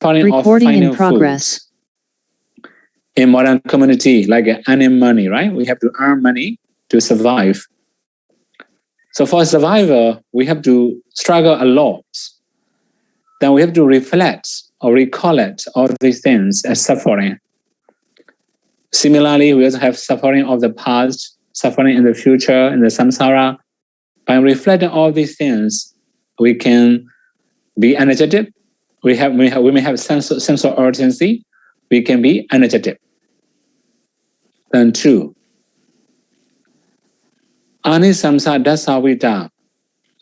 Recording in progress. In modern community, like earning money, right? We have to earn money to survive. So for survival, we have to struggle a lot. Then we have to reflect or recollect all these things as suffering. Similarly, we also have suffering of the past, suffering in the future, in the samsara. By reflecting all these things, we can be energetic. We may have sense of urgency. We can be energetic. Then 2. Anisamsa dasavita,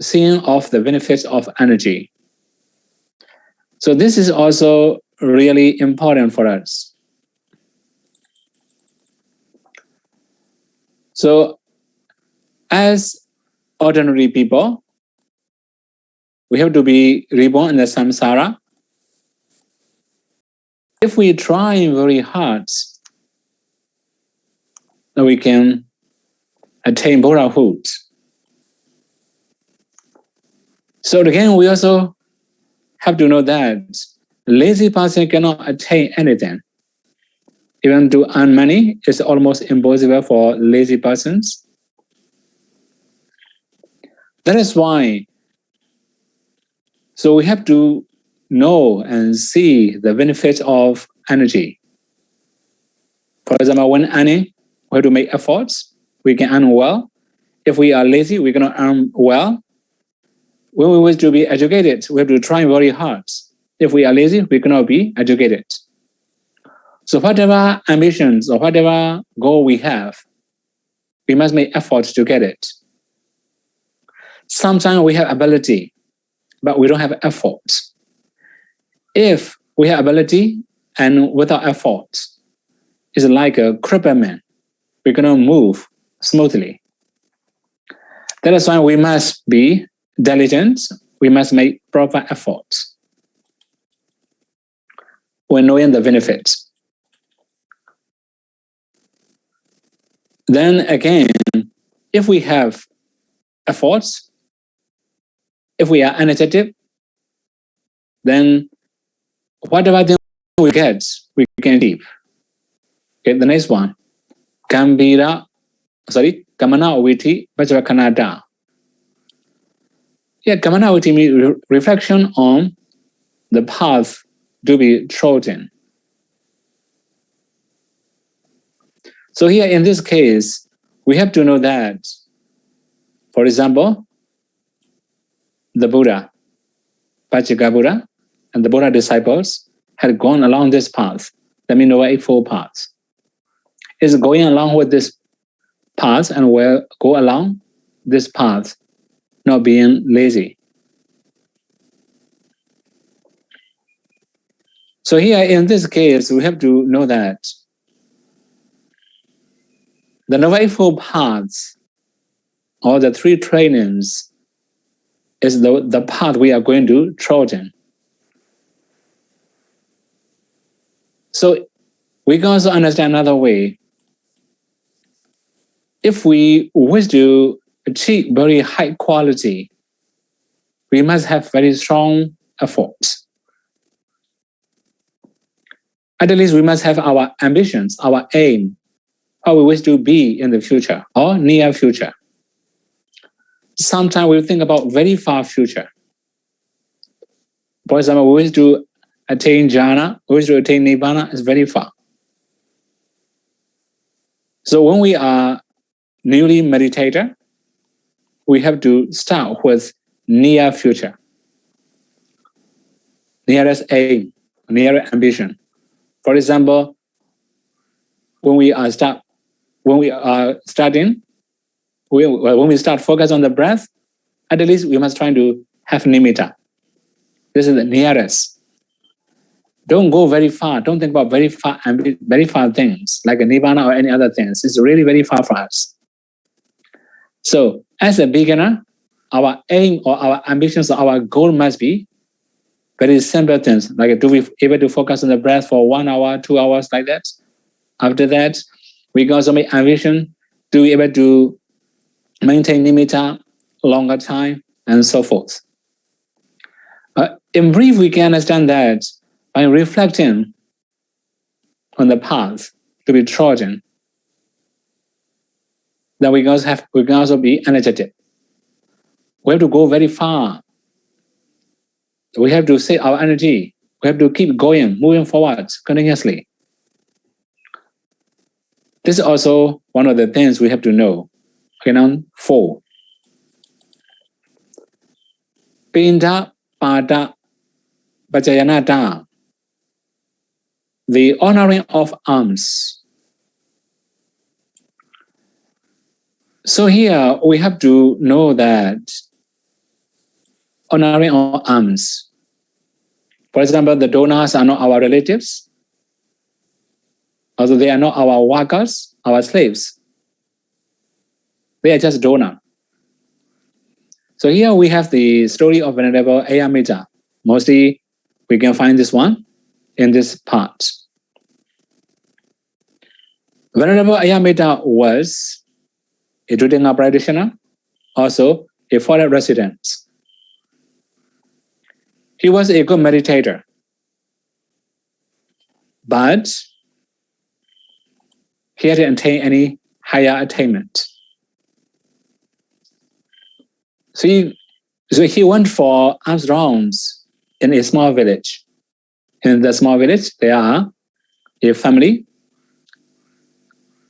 seeing of the benefits of energy. So this is also really important for us. So as ordinary people, we have to be reborn in the samsara. If we try very hard, then we can attain Buddhahood. So again, we also have to know that lazy person cannot attain anything. Even to earn money is almost impossible for lazy persons. That is why, so we have to know and see the benefits of energy. For example, when earning, we have to make efforts. We can earn well. If we are lazy, we cannot earn well. When we wish to be educated, we have to try very hard. If we are lazy, we cannot be educated. So whatever ambitions or whatever goal we have, we must make efforts to get it. Sometimes we have ability, but we don't have effort. If we have ability and without effort, it's like a crippled man. We cannot move smoothly. That is why we must be diligent. We must make proper efforts when knowing the benefits. Then again, if we have efforts, if we are energetic, then whatever thing we get, we can keep. Okay, the next one. Kamana Viti Vajrakanada. Yeah, Kamana Viti means reflection on the path to be trodden. So here in this case, we have to know that, for example, the Buddha, Bojjhaṅga Buddha, and the Buddha disciples had gone along this path, that means the Eightfold Path. Is going along with this path and will go along this path, not being lazy. So here in this case, we have to know that the Eightfold Paths, or the 3 trainings, is the path we are going to trodden. So we can also understand another way. If we wish to achieve very high quality, we must have very strong efforts. At least we must have our ambitions, our aim, how we wish to be in the future or near future. Sometimes we think about very far future. For example, we wish to attain jhana, we wish to attain nibbana, is very far. So when we are newly meditator, we have to start with near future, nearest aim, near ambition. For example, when we start focus on the breath, at least we must try to have nimitta. This is the nearest. Don't go very far. Don't think about very far things like a nibbana or any other things. It's really very far for us. So as a beginner, our aim or our ambitions or our goal must be very simple things, like to be able to focus on the breath for 1 hour, 2 hours, like that. After that, we can also make ambition to be able to maintain nimitta longer time, and so forth. In brief, we can understand that by reflecting on the path to be trodden, then we can also be energetic. We have to go very far. We have to save our energy. We have to keep going, moving forward continuously. This is also one of the things we have to know. Okay, now 4. Pinda Pada Bhajayanata, the honoring of alms. So here we have to know that honoring of alms. For example, the donors are not our relatives, although they are not our workers, our slaves. They are just donors. So here we have the story of Venerable Ayamita. Mostly we can find this one in this part. Venerable Ayamita was a Ďhammā practitioner, also a forest resident. He was a good meditator, but he hadn't attained any higher attainment. So he went for alms rounds in a small village. In the small village, there are a family.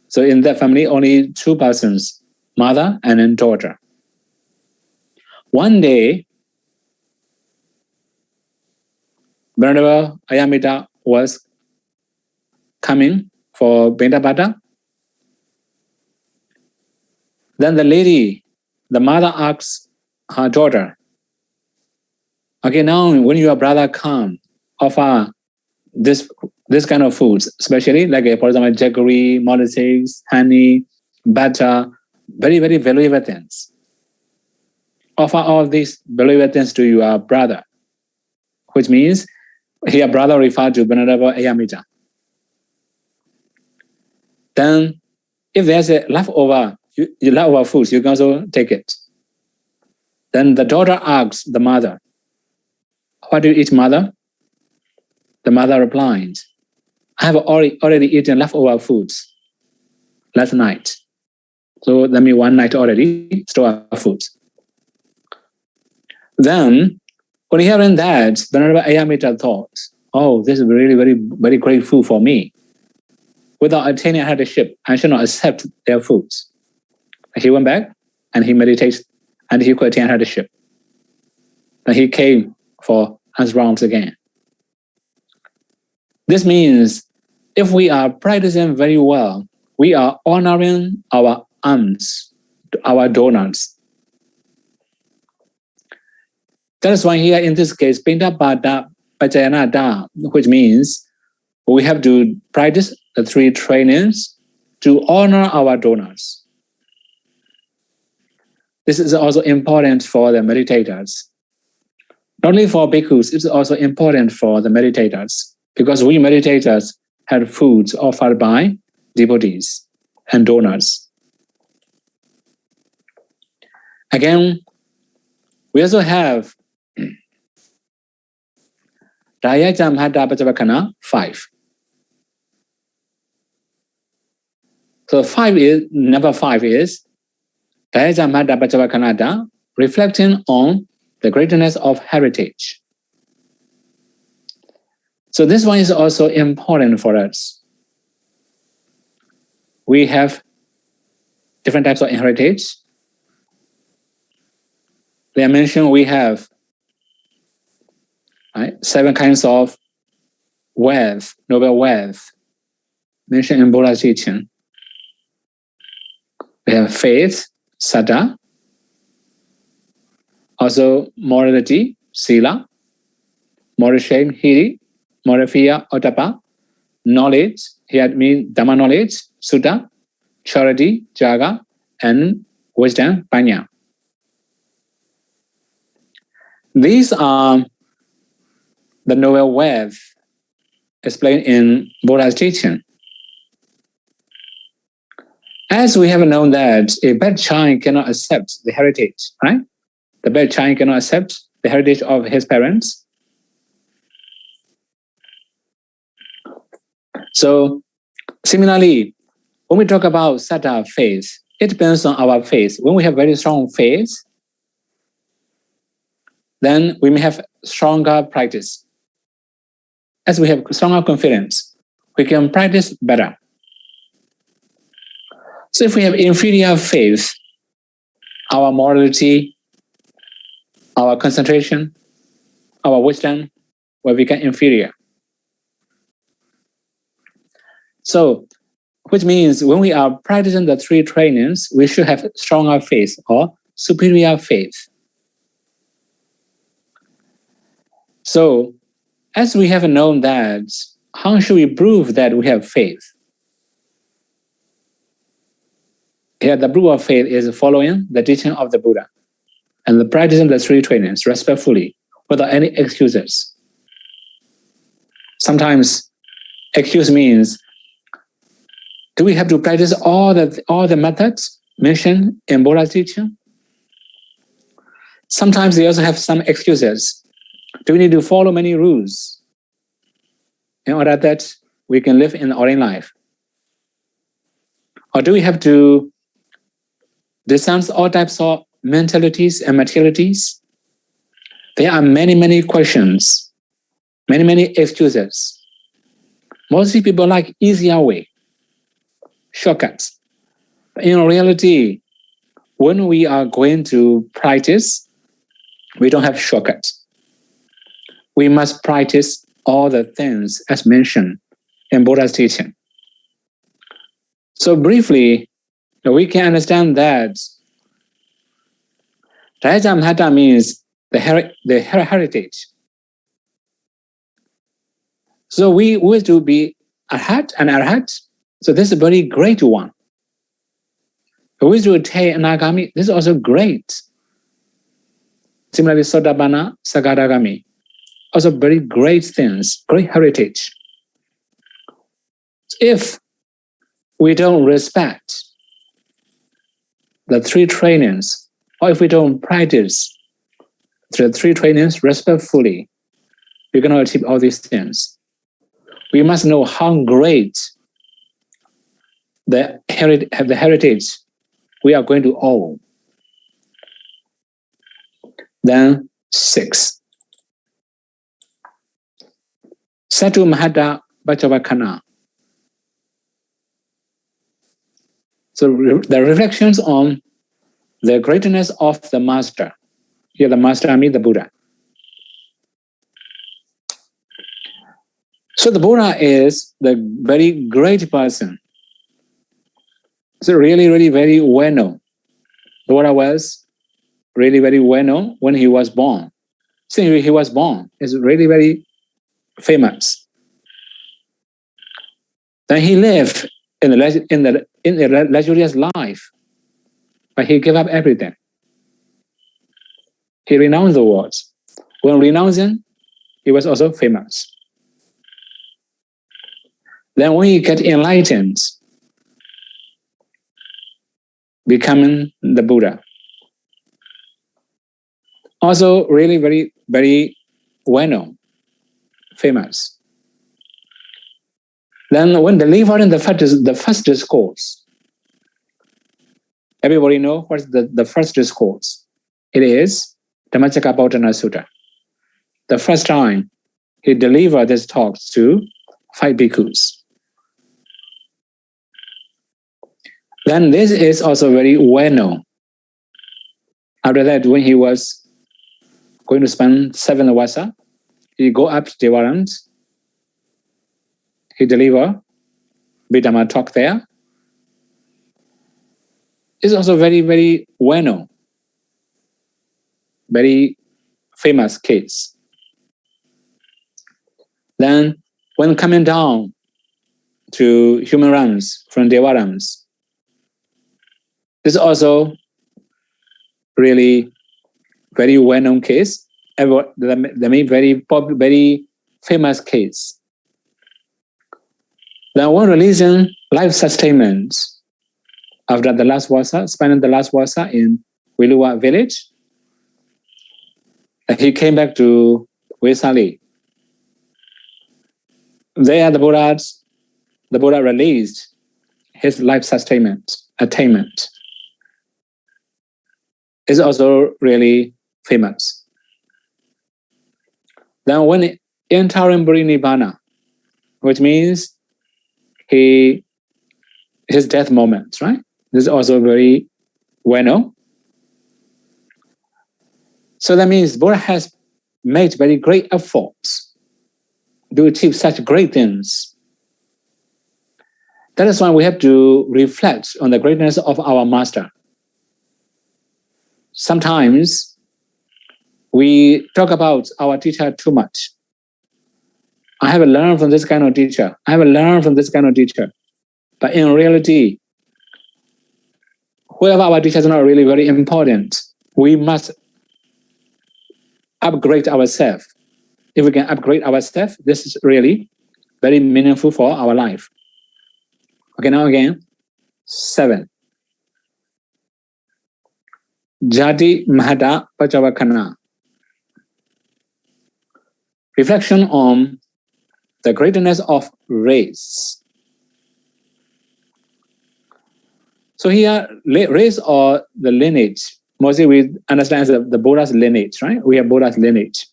So in that family, only 2 persons, mother and then daughter. One day, Venerable Ayamita was coming for Bindabata. Then the lady, the mother asks her daughter, okay, now when your brother come, offer this kind of foods, especially like, for example, jaggery, molasses, honey, butter, very, very valuable things. Offer all these valuable things to your brother, which means your brother referred to Venerable Ayamita. Then, if there's a leftover foods, you can also take it. Then the daughter asks the mother, what do you eat, mother? The mother replies, I have already eaten leftover foods last night. So that means one night already, store foods. Then, when hearing that, Venerable Ayamita thought, oh, this is really, very, very great food for me. Without attaining headship, I should not accept their foods. He went back and he meditated and he could attain headship. Then he came for alms rounds again. This means if we are practicing very well, we are honoring our alms, our donors. That is why here in this case, Pinda Pada Bhajayanata, which means we have to practice the 3 trainings to honor our donors. This is also important for the meditators. Not only for bhikkhus, it's also important for the meditators, because we meditators have foods offered by devotees and donors. Again, we also have DHAMMA 5. So number 5 is DHAMMA reflecting on the greatness of heritage. So this one is also important for us. We have different types of heritage. They mentioned we have 7 kinds of wealth, noble wealth, mentioned in Buddha's teaching. We have faith, saddha, also morality, sila, moral shame, hiri, moral fear, ottappa, knowledge, here it means dhamma knowledge, sutta, charity, jaga, and wisdom, panya. These are the noble wealth explained in Buddha's teaching. As we have known that a bad child cannot accept the heritage, right? The bad child cannot accept the heritage of his parents. So similarly, when we talk about sattva faith, it depends on our faith. When we have very strong faith, then we may have stronger practice. As we have stronger confidence, we can practice better. So if we have inferior faith, our morality, our concentration, our wisdom will become inferior. So, which means when we are practicing the three trainings, we should have stronger faith or superior faith. So, as we have known that, how should we prove that we have faith? Here, the proof of faith is following the teaching of the Buddha and the practicing the three trainings respectfully without any excuses. Sometimes excuse means, do we have to practice all the methods mentioned in Buddha's teaching? Sometimes they also have some excuses. Do we need to follow many rules in order that we can live in the ordinary life? Or do we have to distance all types of mentalities and materialities? There are many, many questions, many, many excuses. Mostly people like easier way, shortcuts. But in reality, when we are going to practice, we don't have shortcuts. We must practice all the things as mentioned in Buddha's teaching. So briefly, we can understand that DHAMMA means the heritage. So we wish to be arhat and arhat. So this is a very great one. We wish to attain anagami. This is also great. Similarly, sotapanna, sagadagami. Also very great things, great heritage. If we don't respect the three trainings, or if we don't practice the three trainings respectfully, we cannot achieve all these things. We must know how great the heritage we are going to owe. Then 6. Satu Mahata Bachavakana. So the reflections on the greatness of the Master. Here the Master, I mean the Buddha. So the Buddha is the very great person. So really, really very well known. The Buddha was really very well known when he was born. Since he was born, is really very famous. Then he lived in a luxurious life, but he gave up everything. He renounced the world. When renouncing, he was also famous. Then when he got enlightened, becoming the Buddha. Also really very, very well-known, famous. Then when delivering the first discourse, everybody know what's the first discourse. It is Dhammacakkappavattana Sutta. The first time he delivered this talk to 5 bhikkhus. Then this is also very well known. After that, when he was going to spend 7 vasa, he go up to Devarans. He deliver Vidhamma talk there. It's also very, very well known, very famous case. Then when coming down to human realms from Devarams, this is also really very well-known case, the very famous case. Then one religion, life sustainment, after the last vasa, spending the last vasa in Wilua village, he came back to Vesali. There the Buddhas the Buddha released his life sustainment, attainment, is also really famous. Then when entering Nibbana, which means his death moment, right? This is also very well known. So that means Buddha has made very great efforts to achieve such great things. That is why we have to reflect on the greatness of our master. Sometimes we talk about our teacher too much. I have learned from this kind of teacher. I have learned from this kind of teacher. But in reality, whoever our teacher is not really very important. We must upgrade ourselves. If we can upgrade ourselves, this is really very meaningful for our life. Okay, now again, 7. Jati Mahata Pachavakana. Reflection on the greatness of race. So here, race or the lineage, mostly we understand as the Buddha's lineage, right? We have Buddha's lineage.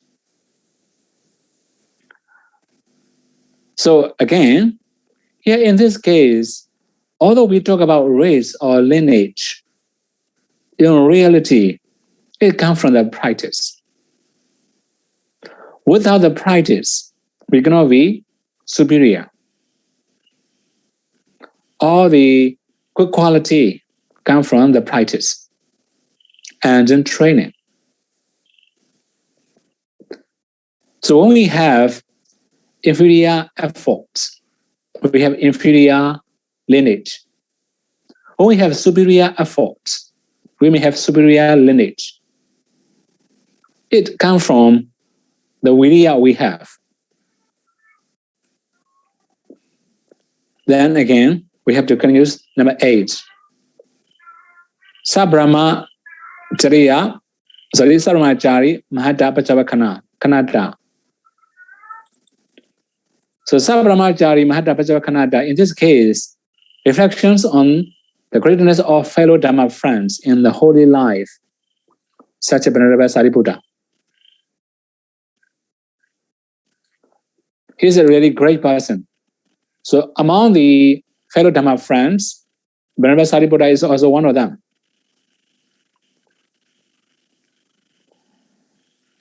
So again, here in this case, although we talk about race or lineage, in reality, it comes from the practice. Without the practice, we cannot be superior. All the good quality come from the practice and then training. So when we have inferior efforts, we have inferior lineage. When we have superior efforts, we may have superior lineage. It comes from the virya we have. Then again, we have to continue number 8. Sabrahma Chariya, Sarvamachari, Mahata Pachavakana, Kanata. So Sabrahmachari, Mahata Pachavakana, in this case, reflections on the greatness of fellow Dhamma friends in the holy life, such as Venerable Sariputta. He's a really great person. So among the fellow Dhamma friends, Venerable Sariputta is also one of them.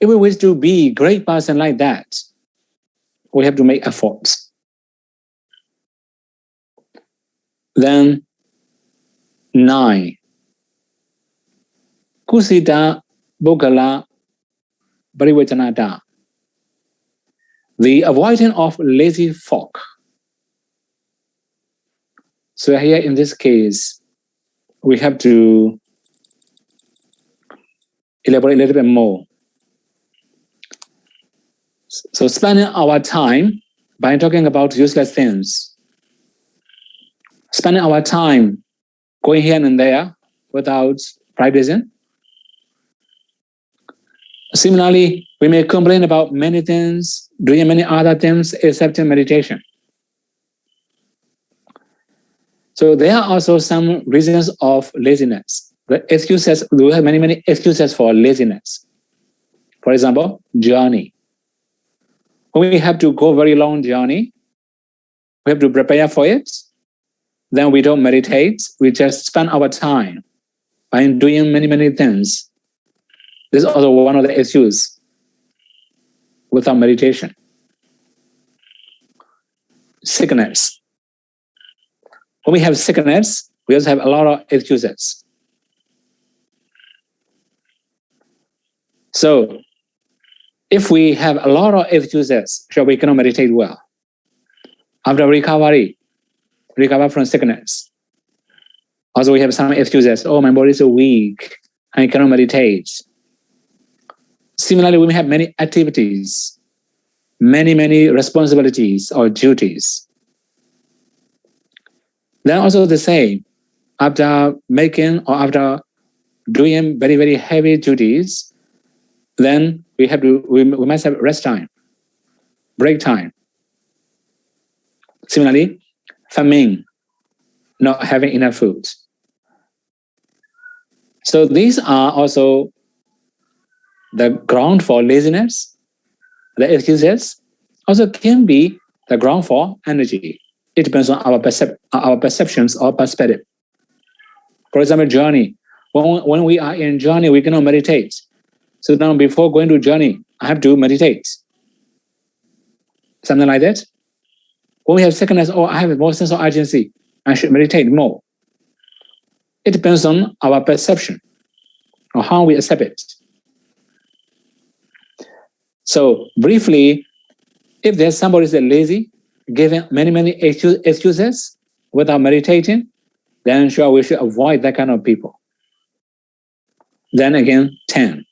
If we wish to be a great person like that, we have to make efforts. Then 9. Kusita Bogala Parivachanata. The avoiding of lazy folk. So here in this case, we have to elaborate a little bit more. So spending our time by talking about useless things, spending our time going here and there without practicing. Similarly, we may complain about many things, doing many other things except meditation. So there are also some reasons of laziness. The excuses, we have many excuses for laziness. For example, journey. When we have to go very long journey, we have to prepare for it. Then we don't meditate. We just spend our time by doing many things. This is also one of the issues without meditation. Sickness. When we have sickness, we also have a lot of excuses. So, if we have a lot of excuses, sure, we cannot meditate well. After recover from sickness. Also, we have some excuses. Oh, my body is so weak. I cannot meditate. Similarly, we may have many activities, many responsibilities or duties. Then also the same, after making or after doing very heavy duties, then we must have rest time, break time. Similarly, famine, not having enough food. So these are also the ground for laziness. The excuses also can be the ground for energy. It depends on our perceptions or perspective. For example, journey. When we are in journey, we cannot meditate. So now before going to journey, I have to meditate. Something like that. When we have sickness, or I have more sense of urgency, I should meditate more. It depends on our perception or how we accept it. So briefly, if there's somebody that's lazy, giving many excuses without meditating, then sure we should avoid that kind of people. Then again, 10.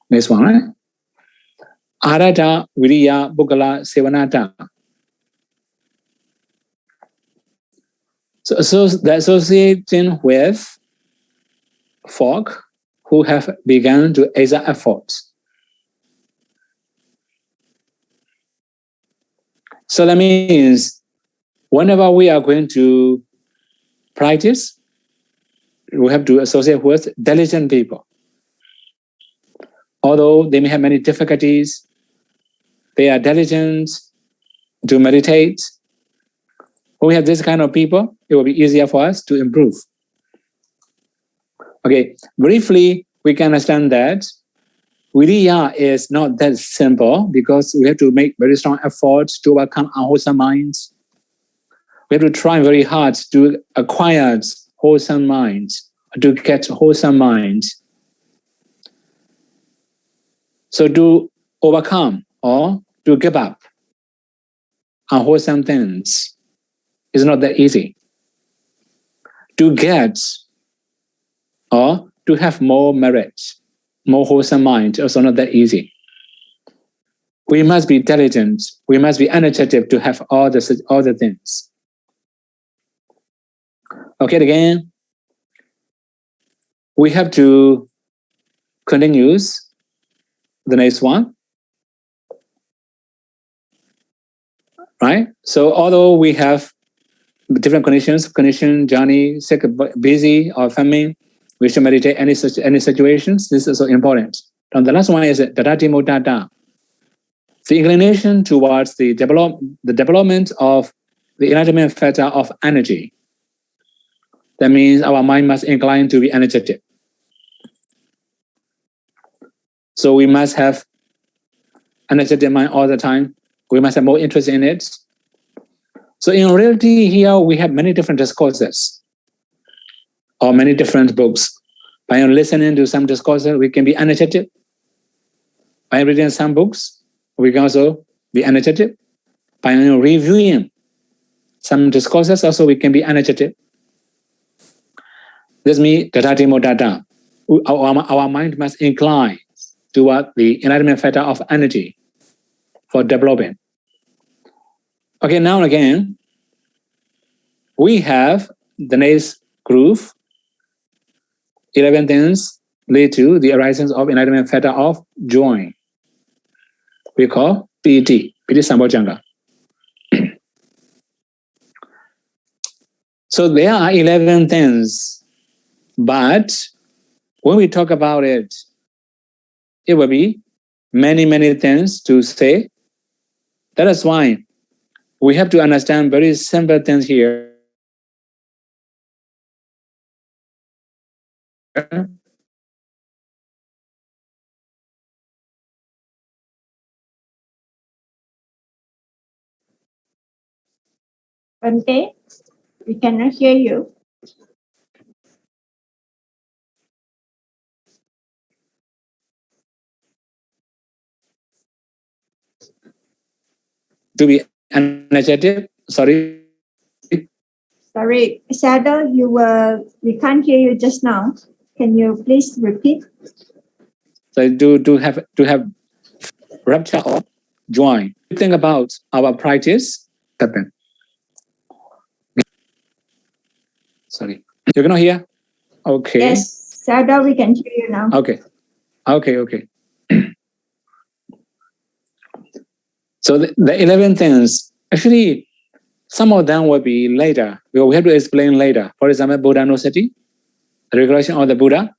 Next one, right? Arata, Viriya, Bukala, Sevanata. So the association with folk who have begun to exert efforts. So that means whenever we are going to practice, we have to associate with diligent people. Although they may have many difficulties, they are diligent to meditate. When we have this kind of people, it will be easier for us to improve. Okay, briefly, we can understand that Viriya is not that simple because we have to make very strong efforts to overcome unwholesome minds. We have to try very hard to acquire wholesome minds, to get wholesome minds. So to overcome or to give up unwholesome things is not that easy. To get or to have more merit, more wholesome mind, also not that easy. We must be diligent. We must be energetic to have all the things. Okay, again, we have to continue the next one. Right? So although we have different conditions, journey, sick, busy, or famine, we should meditate any situations. This is also important. And the last one is Dadati Modata. The inclination towards the development of the enlightenment factor of energy. That means our mind must incline to be energetic. So we must have energetic mind all the time. We must have more interest in it. So in reality, here we have many different discourses or many different books. By listening to some discourses, we can be energetic. By reading some books, we can also be energetic. By reviewing some discourses, also we can be energetic. This means Dadati Modata. Our mind must incline toward the enlightenment factor of energy for developing. Okay, now and again, we have the next groove. 11 things lead to the arising of enlightenment factor of joy. We call BIωρίBojjhaṅga. So there are 11 things, but when we talk about it, it will be many things to say. That is why we have to understand very simple things here. Bante, we cannot hear you. To be energetic, sorry. Sorry, Shadow, we can't hear you just now. Can you please repeat? So to have rapture or joy. Think about our practice. Happen. Sorry, you cannot hear. Okay. Yes, Shadow, we can hear you now. Okay. So the 11 things, actually, Some of them will be later, because we have to explain later. For example, Buddha no Sati, the recollection of the Buddha.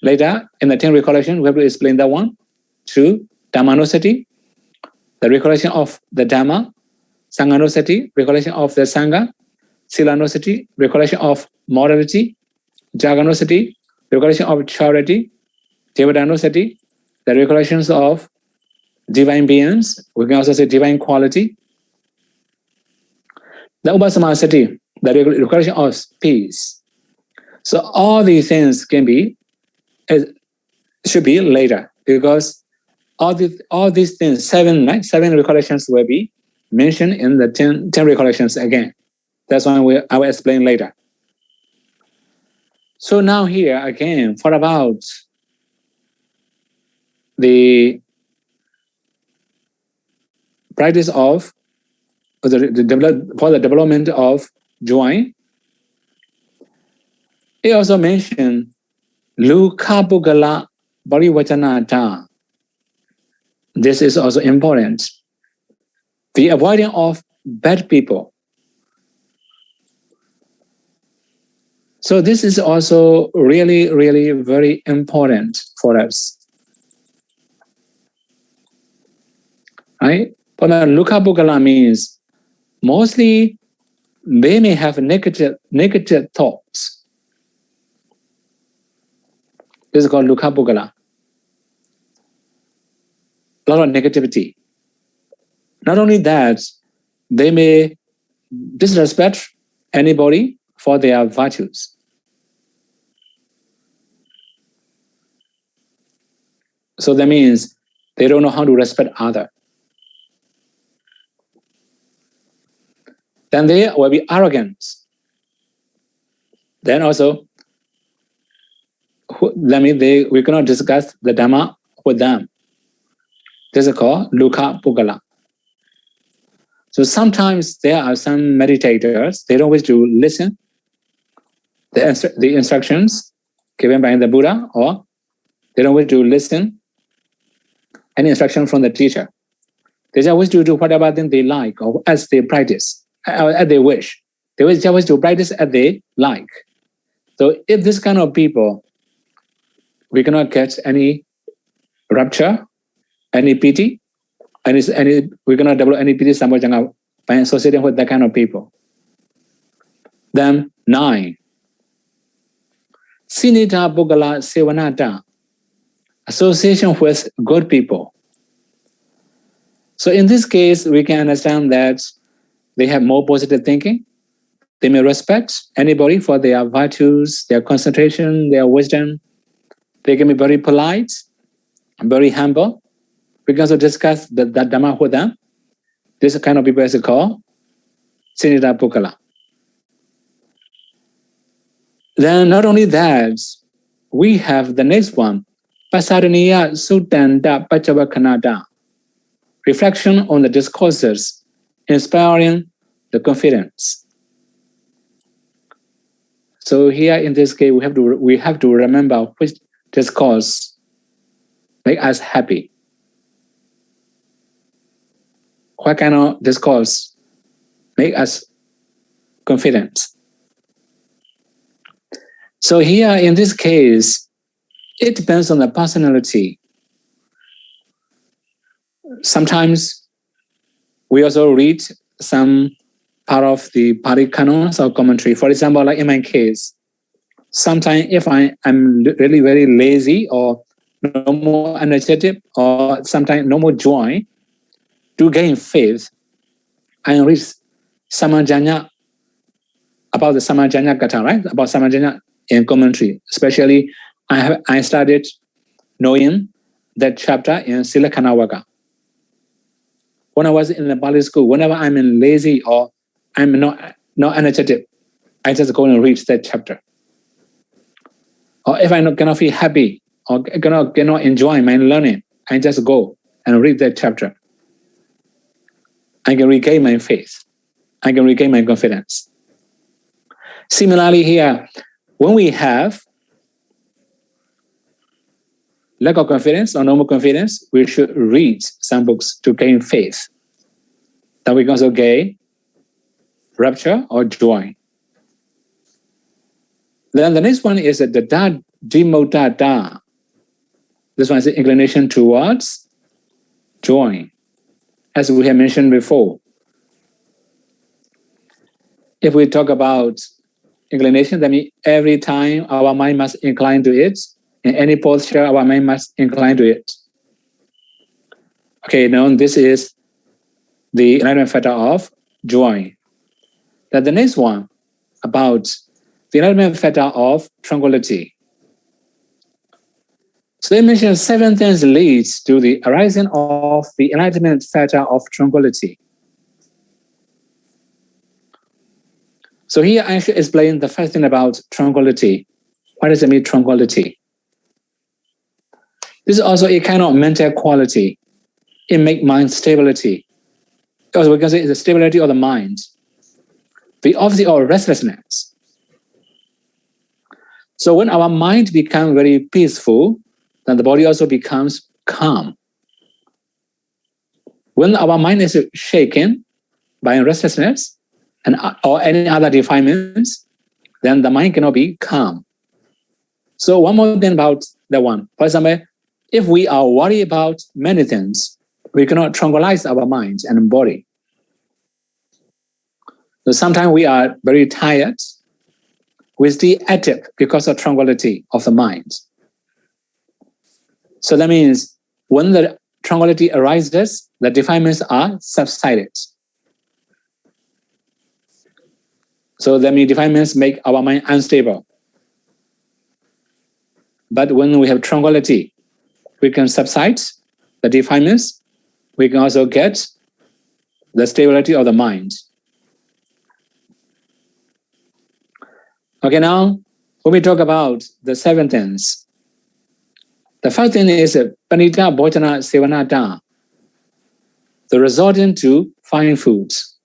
Later, in the 10 recollection, we have to explain that one. 2, Dhamma no Sati, the recollection of the Dhamma. Sangha no Sati, recollection of the Sangha. Sila no Sati, recollection of morality. Jaga no Sati, recollection of charity. Devata no Sati, the recollections of divine beings. We can also say divine quality. The Upasama Sati, the recollection of peace. So all these things should be later, because all these things, 7 recollections will be mentioned in the 10 recollections again. That's why I will explain later. So now here again, for about the practice of for the development of joy, it also mentioned Lukha Pugala Parivachanata. This is also important. The avoiding of bad people. So this is also really, really very important for us. Right? But Lukha Pugala means mostly they may have negative thoughts. This is called Lukha Pugala. A lot of negativity. Not only that, they may disrespect anybody for their virtues. So that means they don't know how to respect others. Then they will be arrogant. Then also, that means we cannot discuss the Dhamma with them. This is called Lukha Pugala. So sometimes there are some meditators, they don't wish to listen the instructions given by the Buddha, or they don't wish to listen any instruction from the teacher. They just wish to do whatever thing they like or as they practice, as they wish. They just wish to practice as they like. So if this kind of people, we cannot get any rapture, any pity, we cannot develop any pity Bojjhaṅga by associating with that kind of people. Then 9. Sinita Pugala Sevanata, association with good people. So in this case, we can understand that they have more positive thinking. They may respect anybody for their virtues, their concentration, their wisdom. They can be very polite, very humble. We can also discuss the Dhamma with them. This kind of people is called Sinita Pugala. Then not only that, we have the next one, Pasaraniya Sutanda Pachavakanada, reflection on the discourses, inspiring the confidence. So here in this case, we have to remember which discourse make us happy. What kind of discourse make us confident? So here in this case, it depends on the personality. Sometimes we also read some part of the Pali canons or commentary. For example, like in my case, sometimes if I am really very lazy or no more energetic or sometimes no more joy to gain faith, I read Samajanya, about the Samajanya Katha, right? About Samajanya in commentary. Especially, I started knowing that chapter in Silakanawaka. When I was in the Pali school, whenever I'm lazy or I'm not energetic, I just go and read that chapter. Or if I cannot feel happy or cannot enjoy my learning, I just go and read that chapter. I can regain my faith. I can regain my confidence. Similarly here, when we have lack of confidence or normal confidence, we should read some books to gain faith. That we can also gain rapture or joy. Then the next one is the da dimota da. This one is the inclination towards joy, as we have mentioned before. If we talk about inclination, that means every time our mind must incline to it. In any posture, our mind must incline to it. Okay, now this is the enlightenment factor of joy. Then the next one about the enlightenment factor of tranquility. So they mentioned 7 things leads to the arising of the enlightenment factor of tranquility. So here I should explain the first thing about tranquility. What does it mean, tranquility? This is also a kind of mental quality. It makes mind stability. Because we can say it's the stability of the mind. The opposite of restlessness. So when our mind becomes very peaceful, then the body also becomes calm. When our mind is shaken by restlessness or any other defilements, then the mind cannot be calm. So one more thing about that one. For example, if we are worried about many things, we cannot tranquilize our minds and body. So sometimes we are very tired. We stay active because of tranquility of the mind. So that means when the tranquility arises, the defilements are subsided. So that means defilements make our mind unstable. But when we have tranquility, we can subside the defilements. We can also get the stability of the mind. Okay, now when we talk about the 7 things, the first thing is panita bojjhana sevanata, the resorting to fine foods.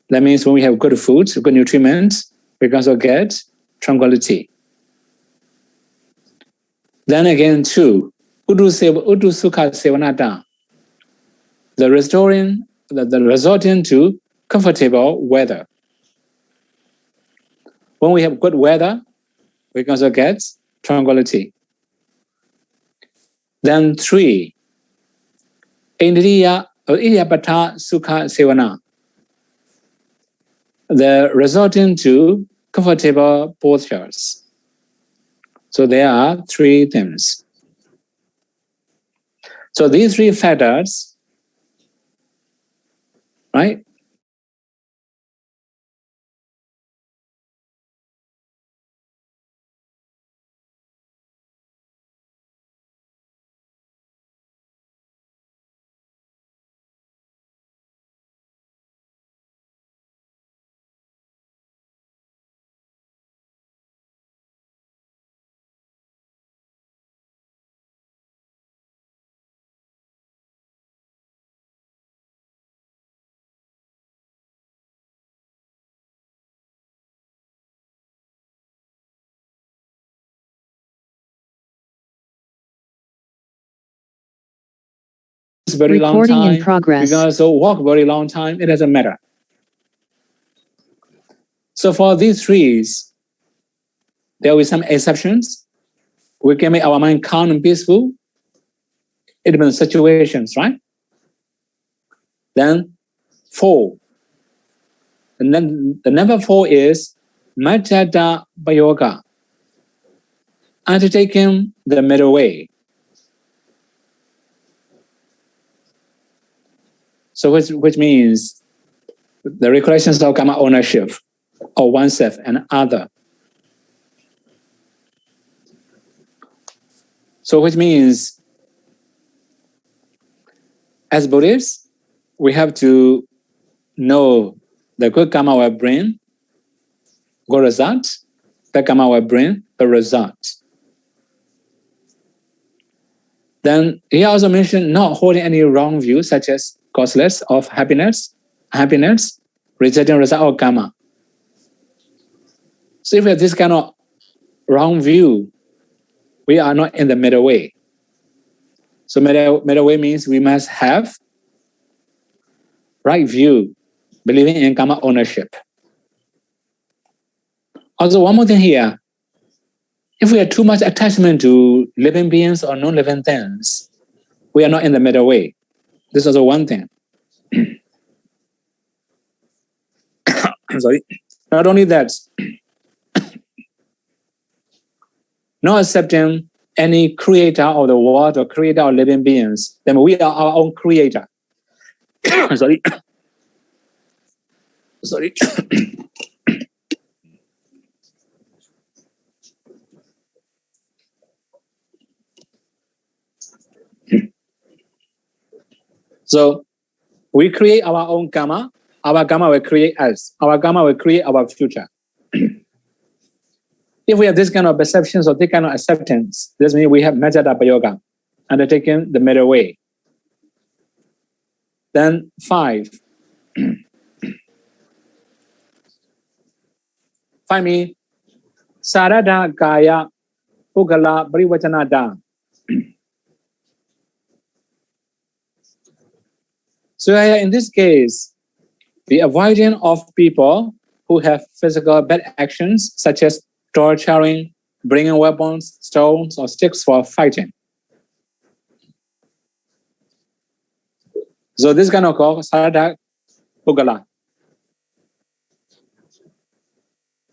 That means when we have good foods, good nutriment, we can also get tranquility. Then again, 2, udu sukha sevanata, the resorting to comfortable weather. When we have good weather, we can also get tranquility. Then 3, indriya iryapata sukha sevana, the resorting to comfortable postures. So there are 3 things. So these 3 factors, right? Very Recording long time, in progress. we can also walk very long time, it doesn't matter. So for these 3, there will be some exceptions. We can make our mind calm and peaceful. It depends on situations, right? Then 4. And then the number 4 is Majjada Bayoga, undertaking the middle way. So which means the recollections of karma ownership of oneself and other. So which means as Buddhists, we have to know the good karma will bring good result, bad karma will bring the result. Then he also mentioned not holding any wrong views such as causeless of happiness, rejecting result of karma. So if we have this kind of wrong view, we are not in the middle way. So middle way means we must have right view, believing in karma ownership. Also, one more thing here. If we have too much attachment to living beings or non-living things, we are not in the middle way. This is also one thing. Sorry. Not only that, not accepting any creator of the world or creator of living beings, then we are our own creator. Sorry. Sorry. So we create our own karma. Our karma will create us. Our karma will create our future. If we have this kind of perceptions or this kind of acceptance, this means we have Majjada Yoga, undertaken the middle way. Then 5. 5 means Sarada Kaya Pugala Parivachanada. So in this case, the avoiding of people who have physical bad actions such as torturing, bringing weapons, stones, or sticks for fighting. So this kind of called Sarada Pugala.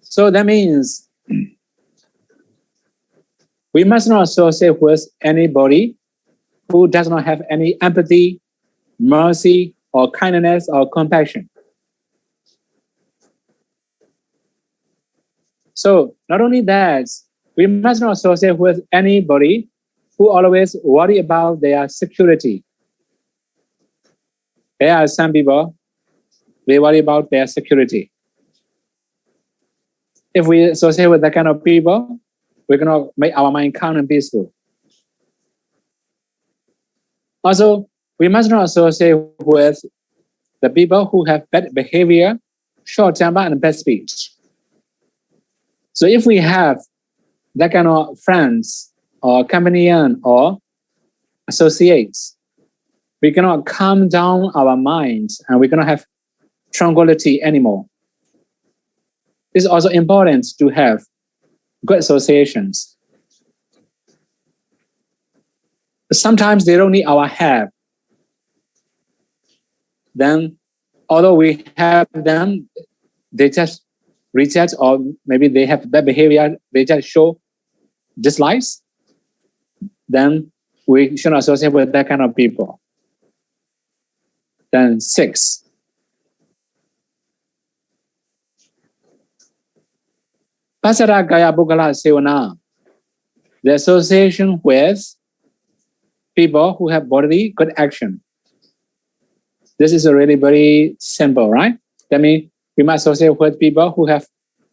So that means we must not associate with anybody who does not have any empathy, mercy, or kindness, or compassion. So not only that, we must not associate with anybody who always worry about their security. There are some people, they worry about their security. If we associate with that kind of people, we cannot make our mind calm and peaceful. Also, we must not associate with the people who have bad behavior, short temper, and bad speech. So if we have that kind of friends or companion or associates, we cannot calm down our minds and we cannot have tranquility anymore. It's also important to have good associations. Sometimes they don't need our help. Then, although we have them, they just reject, or maybe they have bad behavior, they just show dislikes, then we should not associate with that kind of people. Then 6. Pasara Gaya Bukala Sevana, the association with people who have bodily good action. This is really very simple, right? That means we must associate with people who have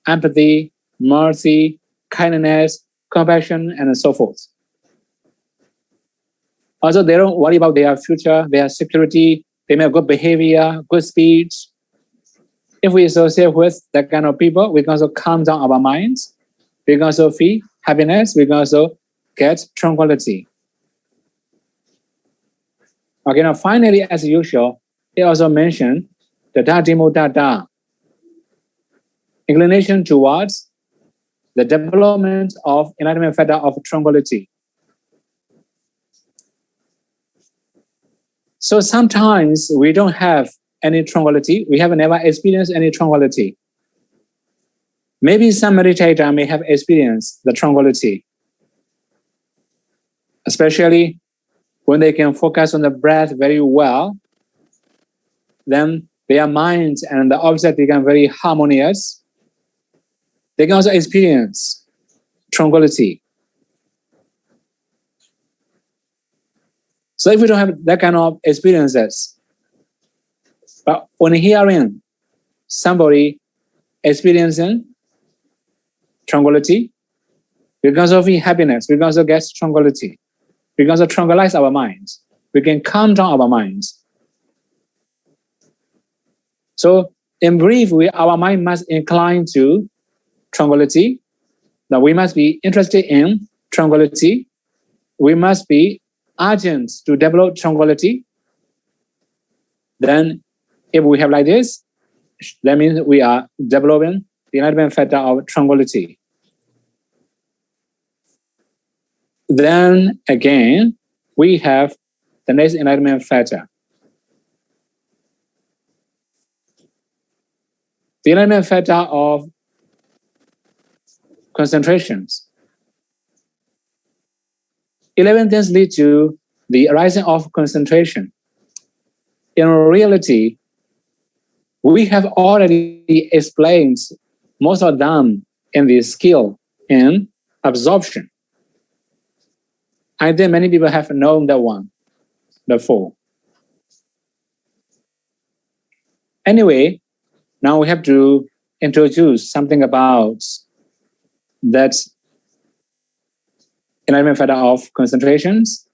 empathy, mercy, kindness, compassion, and so forth. Also, they don't worry about their future, their security, they may have good behavior, good speech. If we associate with that kind of people, we can also calm down our minds. We can also feel happiness. We can also get tranquility. Okay, now finally, as usual, it also mentioned the Dada, inclination towards the development of enlightenment factor of tranquility. So sometimes we don't have any tranquility. We have never experienced any tranquility. Maybe some meditator may have experienced the tranquility, especially when they can focus on the breath very well. Then their minds and the object become very harmonious. They can also experience tranquility. So if we don't have that kind of experiences, but when hearing somebody experiencing tranquility, we can also feel happiness, we can also get tranquility. We can also tranquilize our minds. We can calm down our minds. So in brief, our mind must incline to tranquility. Now we must be interested in tranquility. We must be urgent to develop tranquility. Then if we have like this, that means we are developing the enlightenment factor of tranquility. Then again, we have the next enlightenment factor. The enlightenment factor of concentrations. 11 things lead to the arising of concentration. In reality, we have already explained most of them in the skill in absorption. I think many people have known that one before. Anyway, now we have to introduce something about that enlightenment factor of concentrations.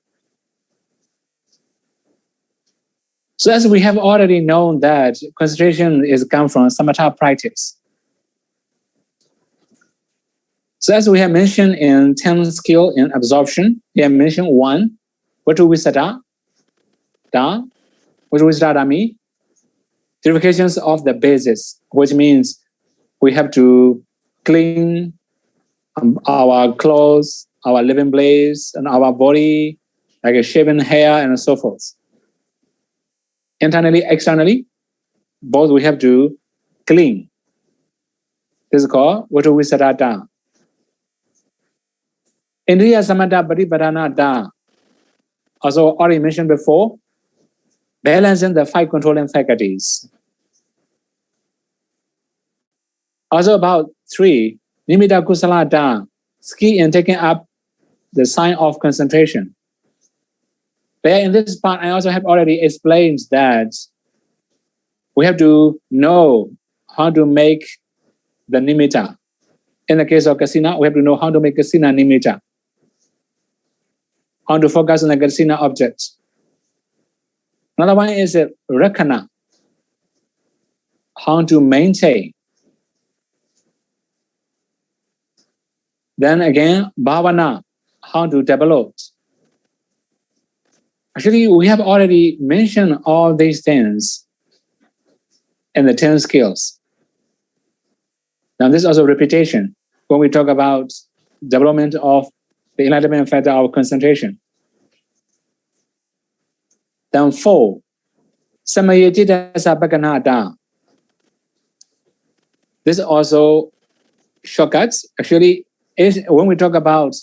So as we have already known that concentration is come from samatha practice. So as we have mentioned in 10 skill in absorption, we have mentioned 1, Vituvisata, Da, Vituvisata means purifications of the basis, which means we have to clean our clothes, our living place, and our body, like a shaven hair and so forth. Internally, externally, both we have to clean. This is called Vituvisata Da. Indriya Samatha Patipadana Da, also already mentioned before, balancing the 5 controlling faculties. Also about 3, Nimitta Kusala Da, skill in taking up the sign of concentration. There in this part, I also have already explained that we have to know how to make the nimitta. In the case of kasina, we have to know how to make kasina nimitta. How to focus on the kasina object. Another one is rakkhana. How to maintain. Then again, bhavana. How to develop. Actually, we have already mentioned all these things in the 10 skills. Now, this is also repetition when we talk about development of the enlightenment factor of concentration. Then 4, Samayajitasa Bhaganata. This is also shortcuts. Actually, when we talk about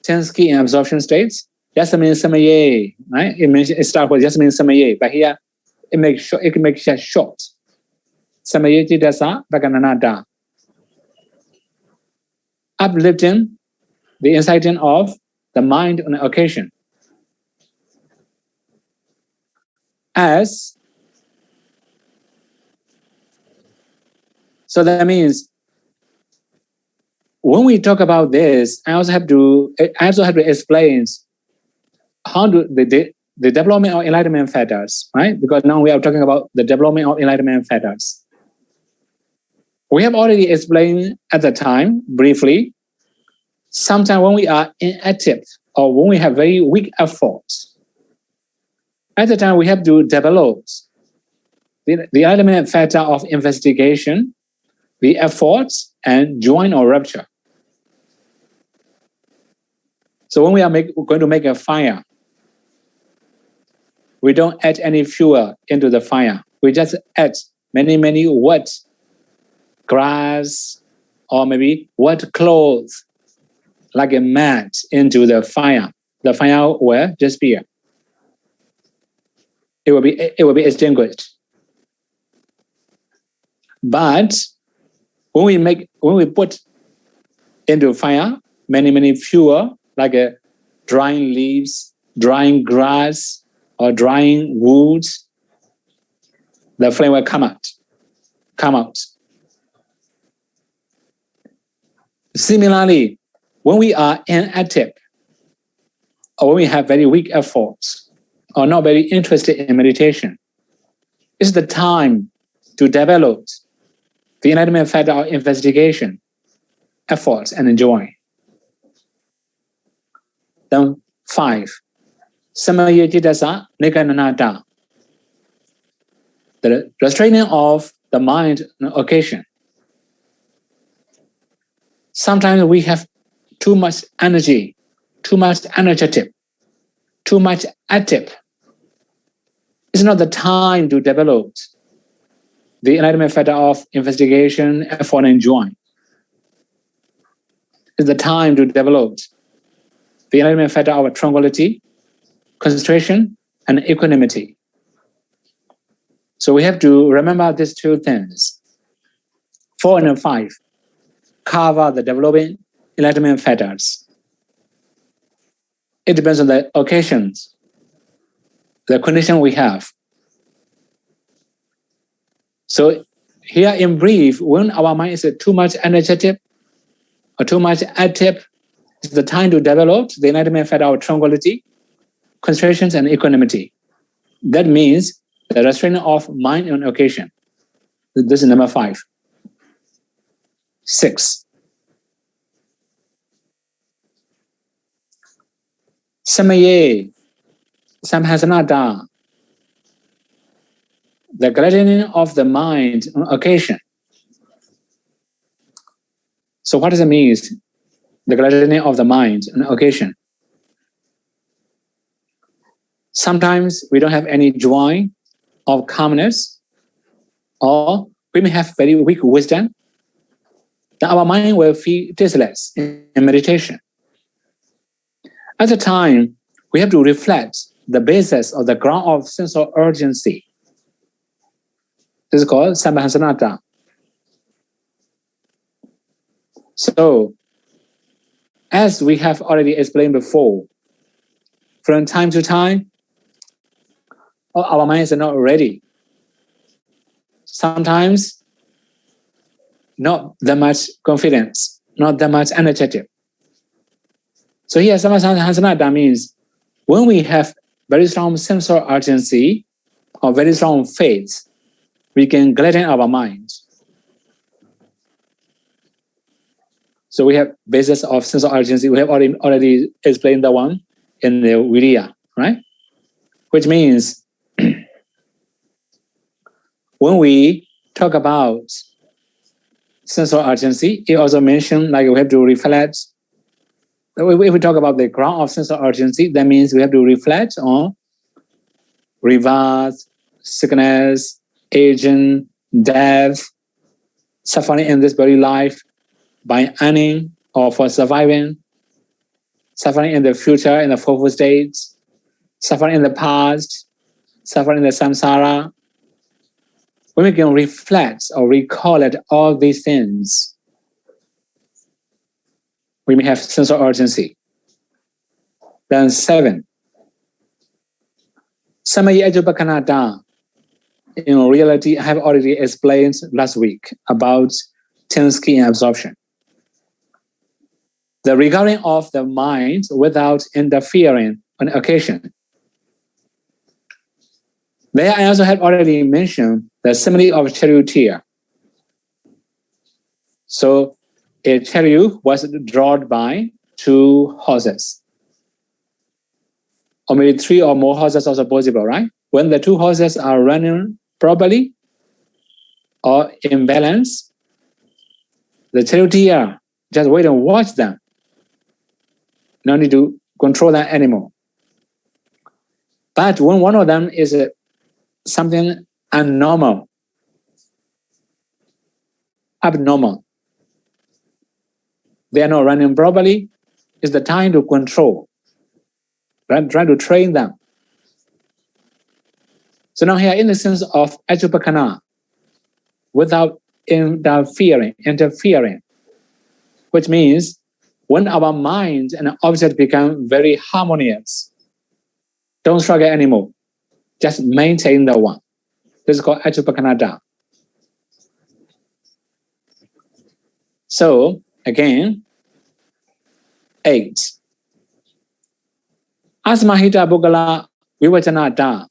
10 skill in absorption states, Jasmine Samaye, right? It starts with Jasmine Samaye, but here it makes it short. Samaye Jidasa Bhagananada. Uplifting the inciting of the mind on the occasion. So that means when we talk about this, I also have to explain how do the development of enlightenment factors, right? Because now we are talking about the development of enlightenment factors. We have already explained at the time, briefly, sometimes when we are inactive or when we have very weak efforts, at the time we have to develop the enlightenment factor of investigation, the efforts, and join or rupture. So when we are going to make a fire, we don't add any fuel into the fire. We just add many wet grass or maybe wet clothes like a mat into the fire. The fire will disappear. It will be extinguished. But when we put into fire many fuel like a drying leaves, drying grass, or drying wood, the flame will come out. Similarly, when we are inactive, or when we have very weak efforts, or not very interested in meditation, it's the time to develop the enlightenment factor of investigation, efforts, and joy. Then 5, Samayajitasa Nikananata. The restraining of the mind on occasion. Sometimes we have too much energy, too much energetic, too much active. It's not the time to develop the enlightenment factor of investigation, effort, and joy. It's the time to develop the enlightenment factor of tranquility, concentration, and equanimity. So we have to remember these two things. 4 and 5 cover the developing enlightenment factors. It depends on the occasions, the condition we have. So here in brief, when our mind is too much energetic or too much active, it's the time to develop the enlightenment factor of tranquility, concentration, and equanimity. That means the restraint of mind on occasion. This is number 5. 6. Samaye, samhasanata, the gladdening of the mind on occasion. So what does it mean, the gladdening of the mind on occasion? Sometimes we don't have any joy or calmness, or we may have very weak wisdom, then our mind will feel tasteless in meditation. At the time, we have to reflect the basis of the ground of sense of urgency. This is called sambahasanata. So, as we have already explained before, from time to time, our minds are not ready. Sometimes, not that much confidence, not that much energetic. So here, sambahasanata means when we have very strong sense of urgency or very strong faith, we can gladden our minds. So we have basis of sense of urgency. We have already explained the one in the Viriya, right? Which means when we talk about sense of urgency, it also mentioned like we have to reflect. If we talk about the ground of sense of urgency, that means we have to reflect on rebirth, sickness, aging, death, suffering in this very life by earning or for surviving, suffering in the future in the fourfold states, suffering in the past, suffering in the samsara. When we can reflect or recall at all these things, we may have sense of urgency. Then 7. Samaya Ajupakanata. In reality, I have already explained last week about 10 skin absorption. The regarding of the mind without interfering on occasion. There I also have already mentioned the simile of charioteer. So a chariot was drawn by 2 horses. Or maybe 3 or more horses also possible, right? When the 2 horses are running properly or in balance, the charioteer just wait and watch them. No need to control them anymore. But when one of them is something abnormal, they are not running properly, it's the time to control, right? Try to train them. So now here in the sense of ajupakana, without interfering, which means when our mind and object become very harmonious, don't struggle anymore, just maintain the one. This is called ajupakanada. So again, 8. Asmahita bhugala vivachanata,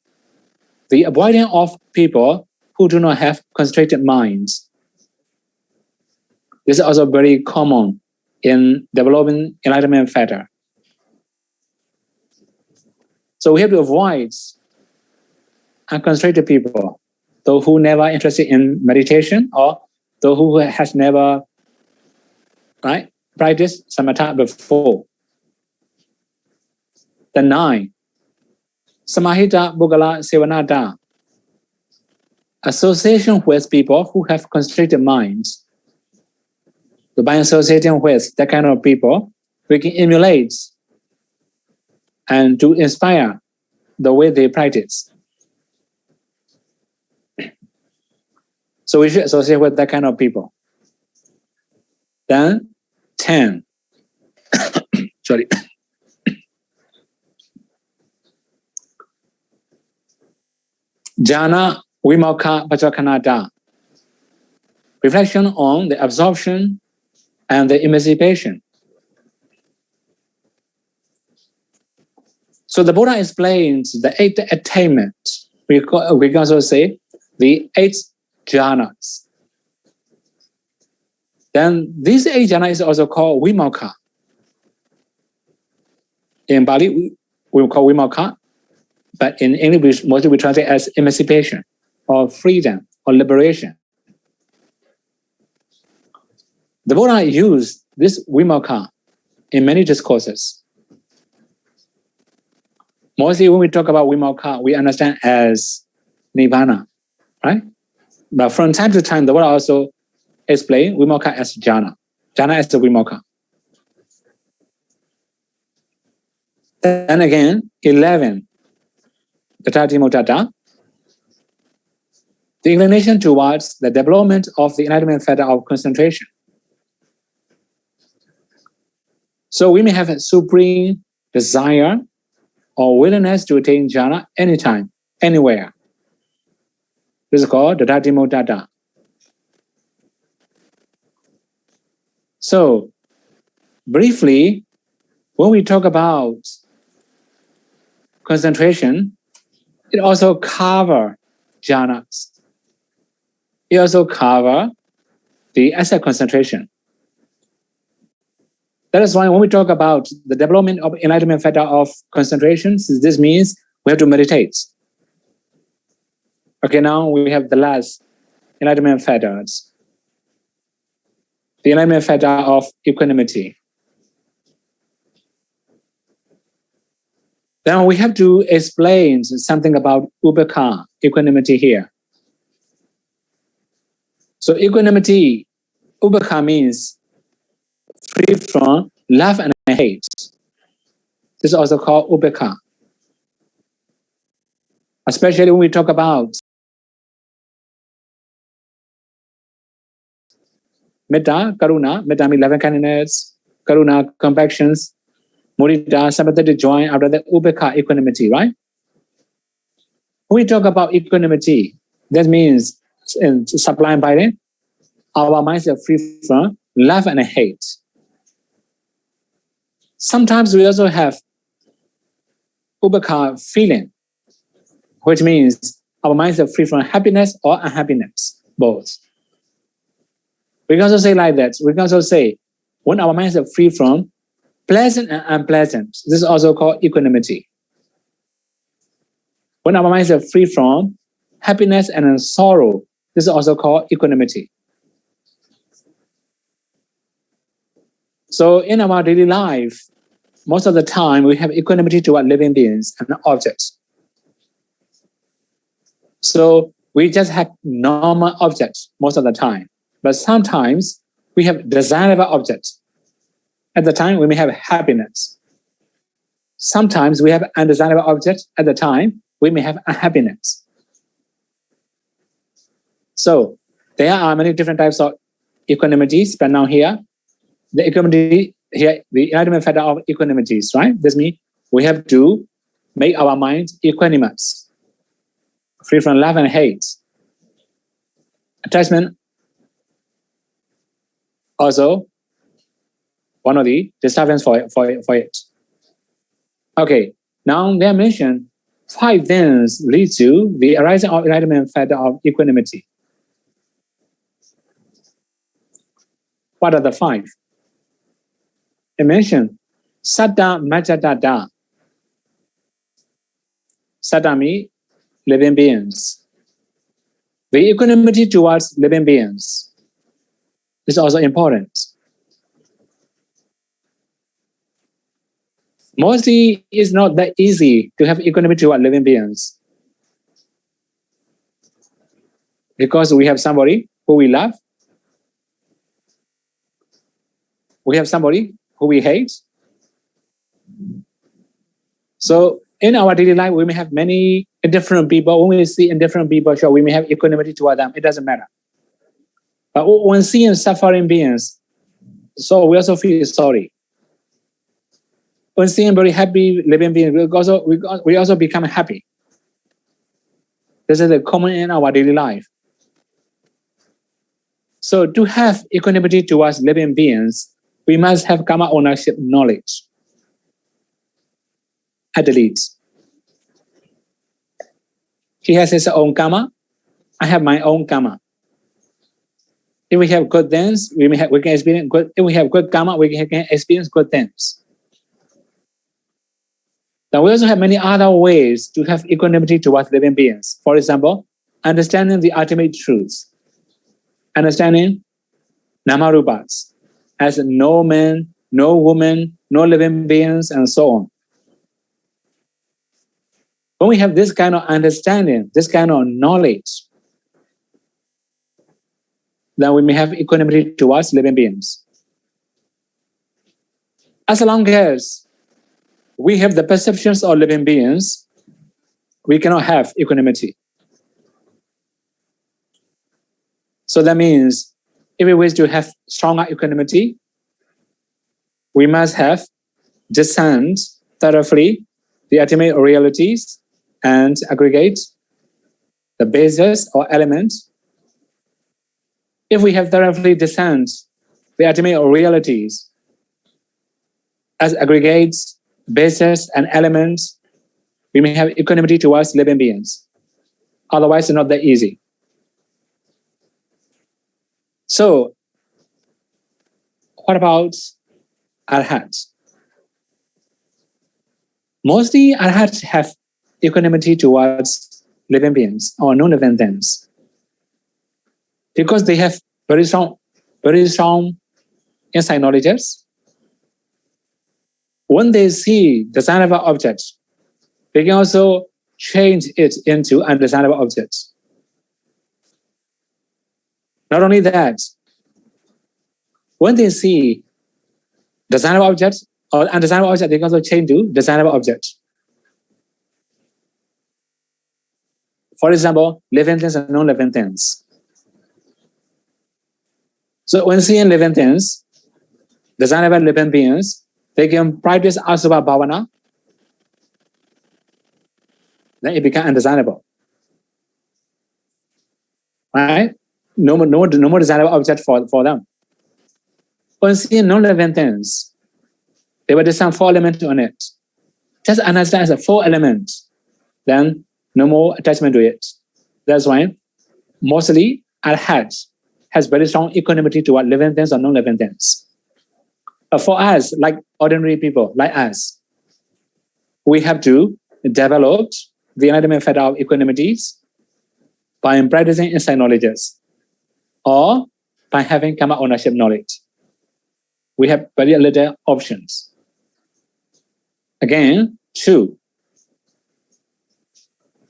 the avoiding of people who do not have concentrated minds. This is also very common in developing enlightenment factor. So we have to avoid unconcentrated people, those who never interested in meditation or those who has never, right, practiced samatha before. The 9. Samahita Bugala Sevanata. Association with people who have constricted minds. So by associating with that kind of people, we can emulate and to inspire the way they practice. So we should associate with that kind of people. Then 10. Sorry. Jhana Vimokha Pachakanata. Reflection on the absorption and the emancipation. So the Buddha explains the 8 attainments. We can also say the 8 jhanas. Then this 8 jhana is also called Vimokha. In Bali, we call Vimokha, but in English, mostly we translate as emancipation, or freedom, or liberation. The Buddha used this Vimokha in many discourses. Mostly when we talk about Vimokha, we understand as Nibbana, right? But from time to time, the Buddha also explains Vimokha as jhana. Jhana as the Vimokha. Then again, 11, Tathātimutata, the inclination towards the development of the enlightenment factor of concentration. So we may have a supreme desire or willingness to attain jhana anytime, anywhere. This is called Tathātimutata. So, briefly, when we talk about concentration, it also covers jhanas. It also covers the asset concentration. That is why when we talk about the development of enlightenment factor of concentration, this means we have to meditate. Okay, now we have the last enlightenment factors. The enlightenment factor of equanimity. Then we have to explain something about upekkha, equanimity here. So equanimity, upekkha means free from love and hate. This is also called upekkha. Especially when we talk about metta, karuna, metta means loving kindness, karuna, compassions, mudita, sympathetic joy, after that upekkha, equanimity, right? When we talk about equanimity, that means in sublime Bhairen, our minds are free from love and hate. Sometimes we also have upekkha feeling, which means our minds are free from happiness or unhappiness, both. We can also say like that. We can also say when our minds are free from pleasant and unpleasant, this is also called equanimity. When our minds are free from happiness and sorrow, this is also called equanimity. So in our daily life, most of the time we have equanimity toward living beings and objects. So we just have normal objects most of the time. But sometimes we have desirable objects. At the time, we may have happiness. Sometimes we have undesirable objects. At the time, we may have unhappiness. So there are many different types of equanimities, but now here, the equanimity here, the enlightenment factor of equanimities, right? This means we have to make our minds equanimous, free from love and hate. Attachment also one of the disturbance for it. Okay, now they mentioned 5 things lead to the arising of enlightenment factor of equanimity. What are the 5? They mentioned satta majjatata. Satta means living beings. The equanimity towards living beings is also important. Mostly, it's not that easy to have equanimity toward living beings. Because we have somebody who we love, we have somebody who we hate. So in our daily life, we may have many different people. When we see indifferent people, sure, we may have equanimity toward them. It doesn't matter. But when seeing suffering beings, so we also feel sorry. When seeing very happy living beings, we also become happy. This is common in our daily life. So to have equanimity towards living beings, we must have karma ownership knowledge. At the least, he has his own karma. I have my own karma. If we have good things, we can experience good. If we have good karma, we can experience good things. Now we also have many other ways to have equanimity towards living beings. For example, understanding the ultimate truth, understanding namarupas as no man, no woman, no living beings, and so on. When we have this kind of understanding, this kind of knowledge, then we may have equanimity towards living beings. As long as we have the perceptions of living beings, we cannot have equanimity. So that means if we wish to have stronger equanimity, we must have discerned thoroughly the ultimate realities and aggregate the bases or elements. If we have thoroughly discerned the ultimate realities as aggregates, bases, and elements, we may have equanimity towards living beings. Otherwise, it's not that easy. So, what about arhats? Mostly arhats have equanimity towards living beings or non-living things because they have very strong insight knowledges. When they see desirable objects, they can also change it into undesirable objects. Not only that, when they see desirable objects or undesirable objects, they can also change to desirable objects. For example, living things and non-living things. So when seeing living things, desirable living beings, they can practice asubha bhavana, then it becomes undesirable. Right? No more desirable object for them. When seeing non-living things, they will discern 4 elements on it. Just understand as a 4 elements, then no more attachment to it. That's why mostly arhat has very strong equanimity toward living things or non-living things. But for us, like ordinary people, like us, we have to develop the enlightenment factor of equanimities by practicing insight knowledges or by having karma ownership knowledge. We have very little options. Again, 2.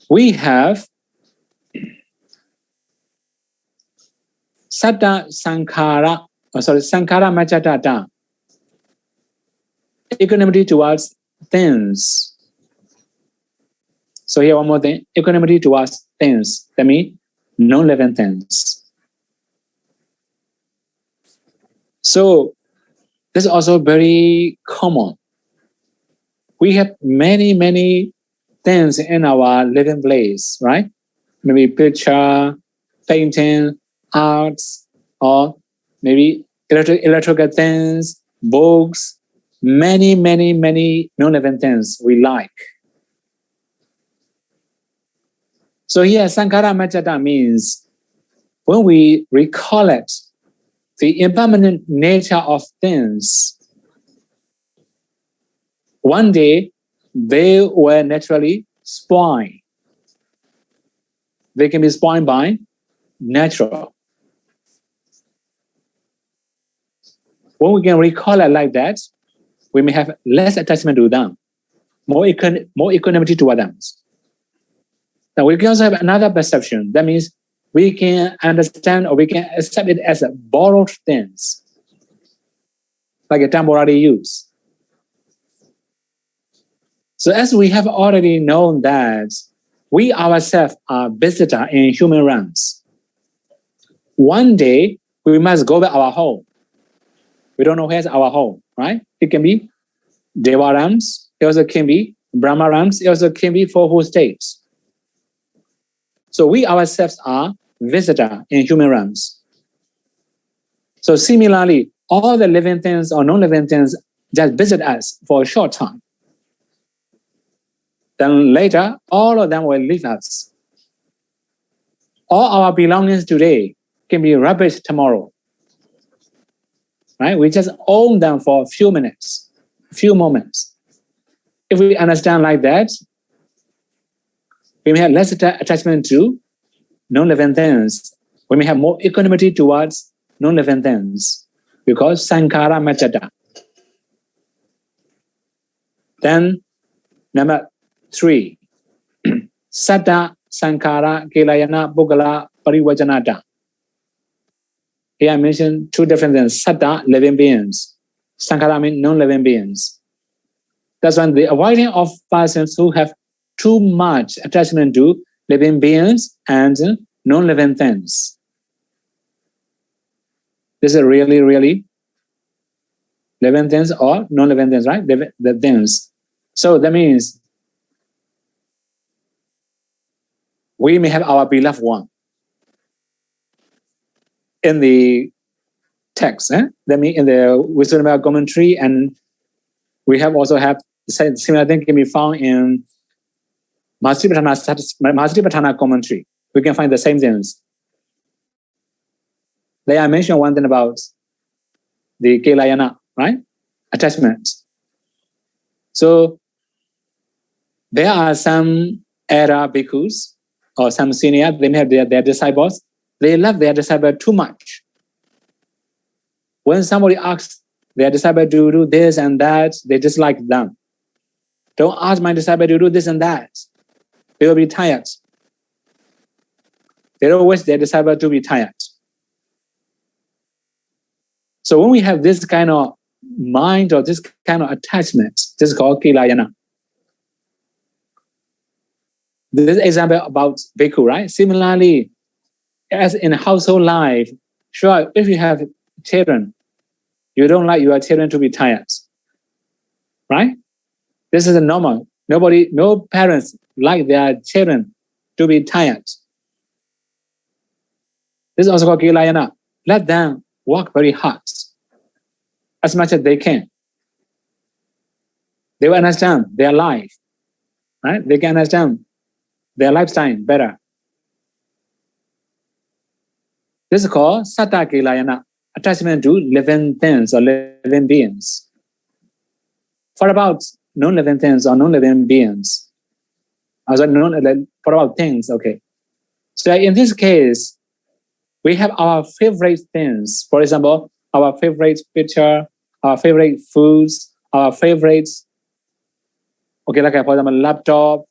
We have sankhara majjata, equanimity towards things. So here one more thing, equanimity towards things. That means non-living things. So this is also very common. We have many things in our living place, right? Maybe picture, painting, arts, or maybe electrical things, books, many non-living things we like. So here, sankhara majjata means when we recollect the impermanent nature of things, one day they will naturally spoil. They can be spoiled by natural. When we can recall it like that, we may have less attachment to them, more equanimity toward them. Now we can also have another perception. That means we can understand or we can accept it as a borrowed things, like a temporary use. So as we have already known that we ourselves are visitor in human realms, one day we must go back our home. We don't know where's our home, right? It can be Deva realms, it also can be Brahma realms, it also can be fourfold states. So we ourselves are visitor in human realms. So similarly, all the living things or non-living things just visit us for a short time. Then later, all of them will leave us. All our belongings today can be rubbish tomorrow. Right? We just own them for a few minutes, few moments. If we understand like that, we may have less attachment to non-living things. We may have more equanimity towards non-living things because sankhara majjata. Then, number 3, satta sankhara kelayana puggala parivajanata. Here I mentioned 2 different things. Satta, living beings. Sankhara means non-living beings. That's when the avoiding of persons who have too much attachment to living beings and non-living things. This is really, really living things or non-living things, right? The things. So that means we may have our beloved one in the text. That means in the Wisdom commentary, and we have also have the similar thing can be found in Mahasatipatthana commentary. We can find the same things. There I mentioned one thing about the kelayana, right? Attachment. So there are some era bhikkhus or some senior, they may have their disciples. They love their disciple too much. When somebody asks their disciple to do this and that, they dislike them. Don't ask my disciple to do this and that. They will be tired. They don't wish their disciple to be tired. So when we have this kind of mind or this kind of attachment, this is called kelayana. This is an example about bhikkhu, right? Similarly, as in household life, sure, if you have children, you don't like your children to be tired, right? This is a normal. No parents like their children to be tired. This is also called kelayana. Let them work very hard, as much as they can. They will understand their life, right? They can understand their lifestyle better. This is called satta kelayana, attachment to living things or living beings. For about non-living things or non-living beings, for about things, okay. So in this case, we have our favorite things. For example, our favorite picture, our favorite foods, our favorites, okay, like for example, laptop,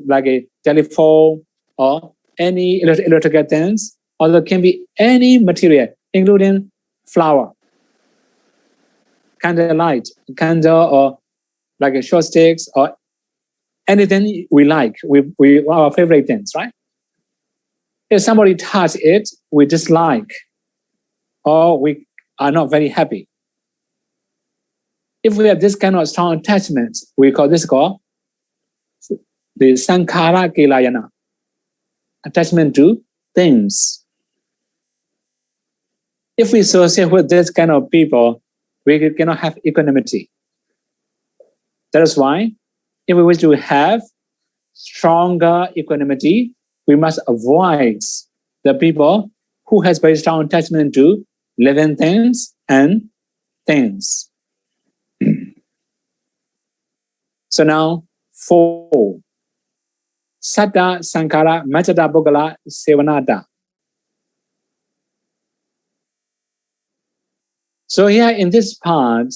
like a telephone, or any electrical things, or there can be any material, including flower, candlelight, candle, or like a short sticks, or anything we like, we our favorite things, right? If somebody touch it, we dislike, or we are not very happy. If we have this kind of strong attachment, we call this the sankhara kelayana, attachment to things. If we associate with this kind of people, we cannot have equanimity. That is why, if we wish to have stronger equanimity, we must avoid the people who has very strong attachment to living things and things. So now, 4. Satta sankhara majjata puggala sevanata. So here in this part,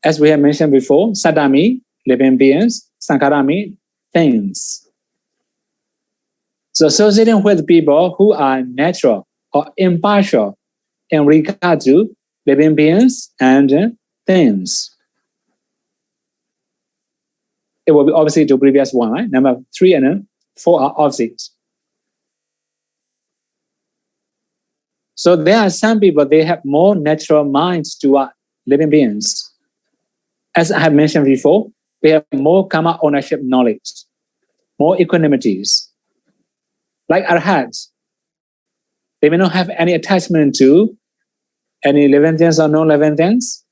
as we have mentioned before, Satami, living beings, Sankarami, things. So associating with people who are natural or impartial in regard to living beings and things. It will be obviously the previous one, right? Number 3 and 4 are opposites. So there are some people, they have more natural minds toward living beings. As I have mentioned before, they have more karma ownership knowledge, more equanimities. Like arhats, they may not have any attachment to any living things or non-living things.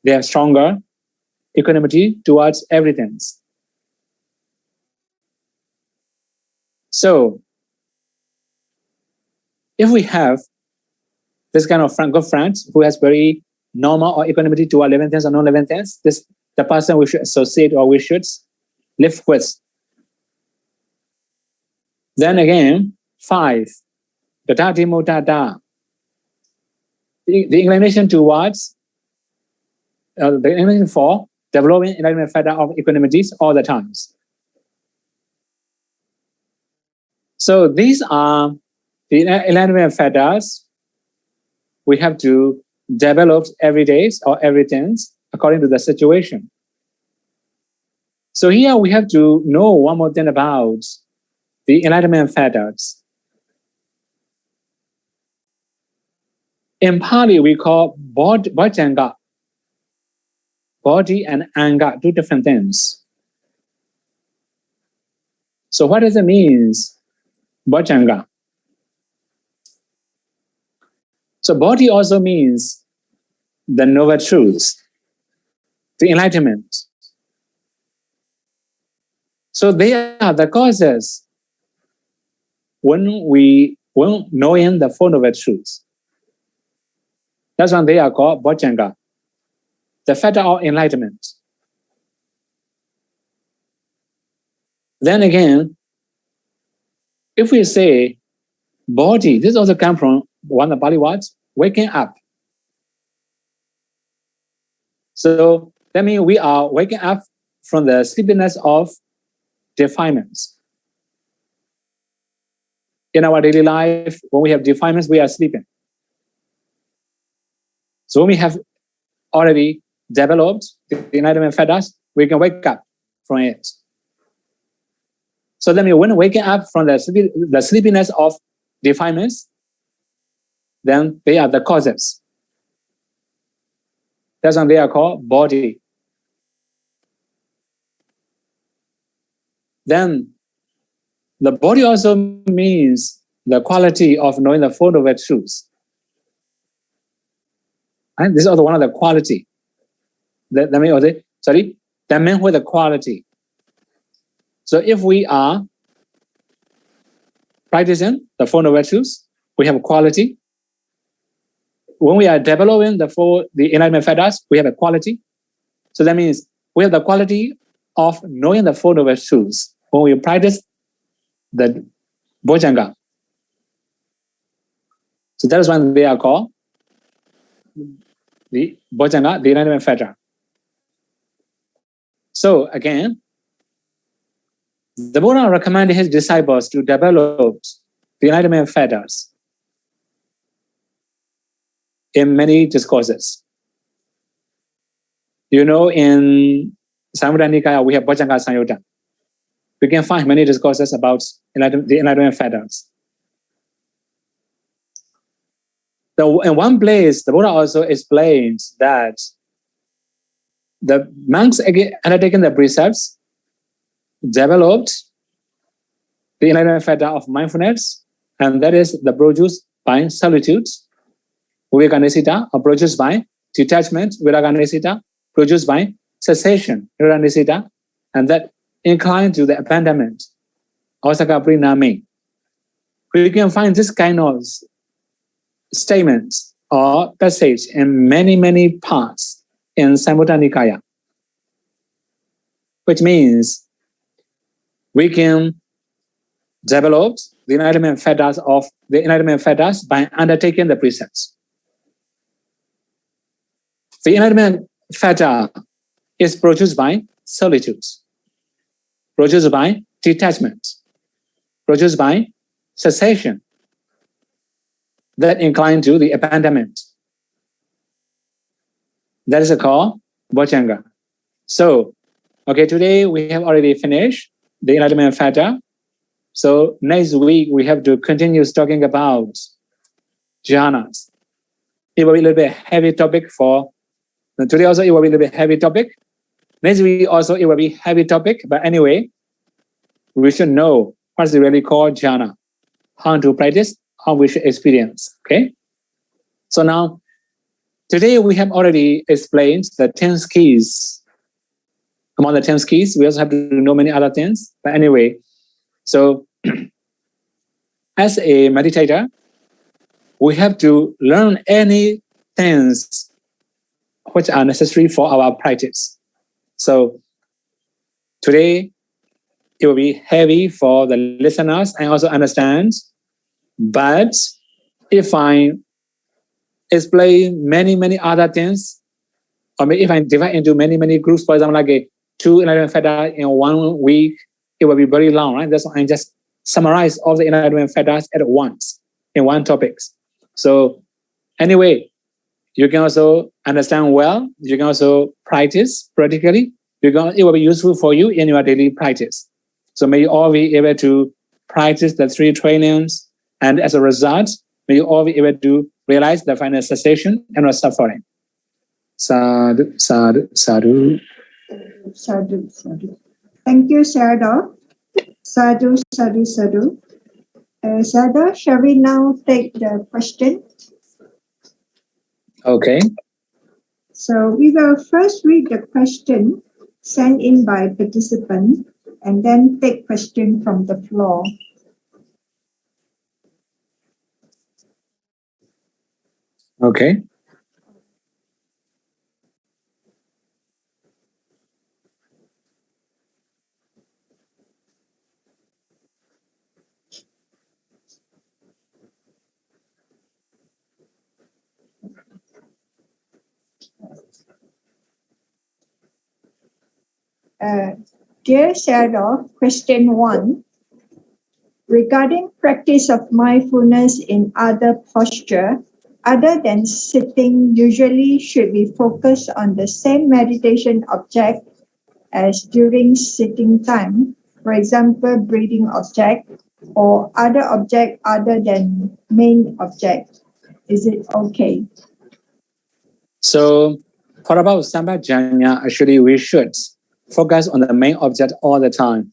They have stronger equanimity towards everything. So, if we have this kind of good friends who has very normal or equanimity toward living things or non-living things, this the person we should associate or we should live with. Then again, 5, the inclination towards, the inclination for developing enlightenment factor of equanimities all the times. So these are the enlightenment factors we have to develop every day or every tense according to the situation. So here we have to know one more thing about the enlightenment factors. In Pali, we call Bojjhaṅga, body and anga, 2 different things. So what does it mean, Bojjhaṅga? So body also means the noble truth, the enlightenment. So they are the causes when knowing the Four Noble Truths. That's why they are called Bojjhaṅga, the factor of enlightenment. Then again, if we say body, this also comes from one of the Pali words, waking up. So that means we are waking up from the sleepiness of defilements. In our daily life, when we have defilements, we are sleeping. So when we have already developed the enlightenment factors, we can wake up from it. So that means when waking up from the sleepiness of defilements, then they are the causes. That's why they are called body. Then the body also means the quality of knowing the Four Noble Truths. And this is also one of the quality. That means with the quality. So if we are practicing the Four Noble Truths, we have quality. When we are developing the enlightenment factors, we have a quality. So that means we have the quality of knowing the Four Noble Truths when we practice the Bojjhaṅga. So that is why they are called the Bojjhaṅga, the enlightenment factor. So again, the Buddha recommended his disciples to develop the enlightenment factors in many discourses. You know, in Samudaya Nikaya, we have Bojjhaṅga Samyutta. We can find many discourses about the enlightenment factors. In one place, the Buddha also explains that the monks undertaking the precepts developed the enlightenment factor of mindfulness, and that is the produced by solitude, Viveka-Nissita, or produced by detachment, Viraga-Nissita, produced by cessation, Nirvana-Nissita, and that inclined to the abandonment, Osaka-Prinami. We can find this kind of statements or passage in many, many parts in Samudaya Nikaya, which means we can develop the enlightenment factors by undertaking the precepts. The enlightenment Theta is produced by solitude, produced by detachment, produced by cessation that incline to the abandonment. That is called Bojjhaṅga. So, okay, today we have already finished the Enlightenment Theta. So next week we have to continue talking about jhanas. It will be a little bit heavy topic for today. Also, it will be a little bit heavy topic. Next week also it will be heavy topic. But anyway, we should know what's really called jhana, how to practice, how we should experience. Okay. So now, today we have already explained the 10 keys. Among the 10 keys, we also have to know many other things. But anyway, so as a meditator, we have to learn any things which are necessary for our practice. So today, it will be heavy for the listeners and also understand. But if I explain many other things, or maybe if I divide into many groups, for example, like 2 Enlightenment Theta in 1 week, it will be very long, right? That's why I just summarize all the Enlightenment Thetas at once in one topic. So anyway, you can also understand well. You can also practice practically. It will be useful for you in your daily practice. So may you all be able to practice the 3 trainings, and as a result, may you all be able to realize the final cessation and not suffering. Sadhu, sadhu, sadhu. Sadhu, sadhu. Thank you, Sadhu. Sadhu, sadhu, sadhu. Sadhu, shall we now take the question? Okay. So we will first read the question sent in by participant and then take question from the floor. Okay. Dear Sadhu, question 1. Regarding practice of mindfulness in other posture, other than sitting, usually should we focus on the same meditation object as during sitting time, for example, breathing object, or other object other than main object? Is it okay? So for about Sambhajanya, actually we should focus on the main object all the time.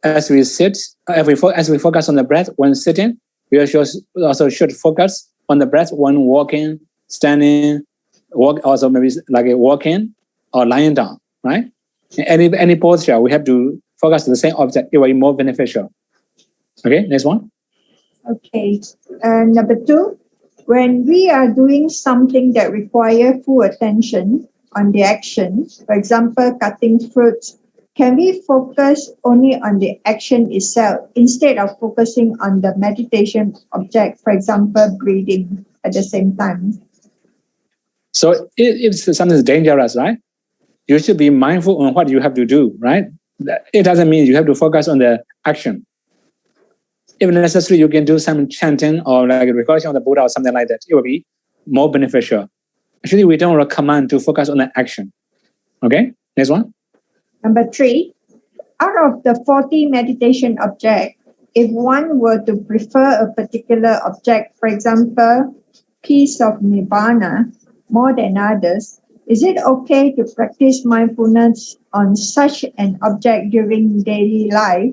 As we sit, as we focus on the breath when sitting, we also should focus on the breath when walking, standing, also maybe like walking or lying down, right? Any posture, we have to focus on the same object. It will be more beneficial. Okay, next one. Okay, number 2. When we are doing something that requires full attention on the action, for example, cutting fruits, can we focus only on the action itself instead of focusing on the meditation object, for example, breathing at the same time? So if something is dangerous, right, you should be mindful on what you have to do, right? It doesn't mean you have to focus on the action. If necessary, you can do some chanting or like a recollection of the Buddha or something like that. It will be more beneficial. Actually, we don't recommend to focus on the action. Okay, next one. Number 3, out of the 40 meditation objects, if one were to prefer a particular object, for example, peace of Nibbana, more than others, is it okay to practice mindfulness on such an object during daily life?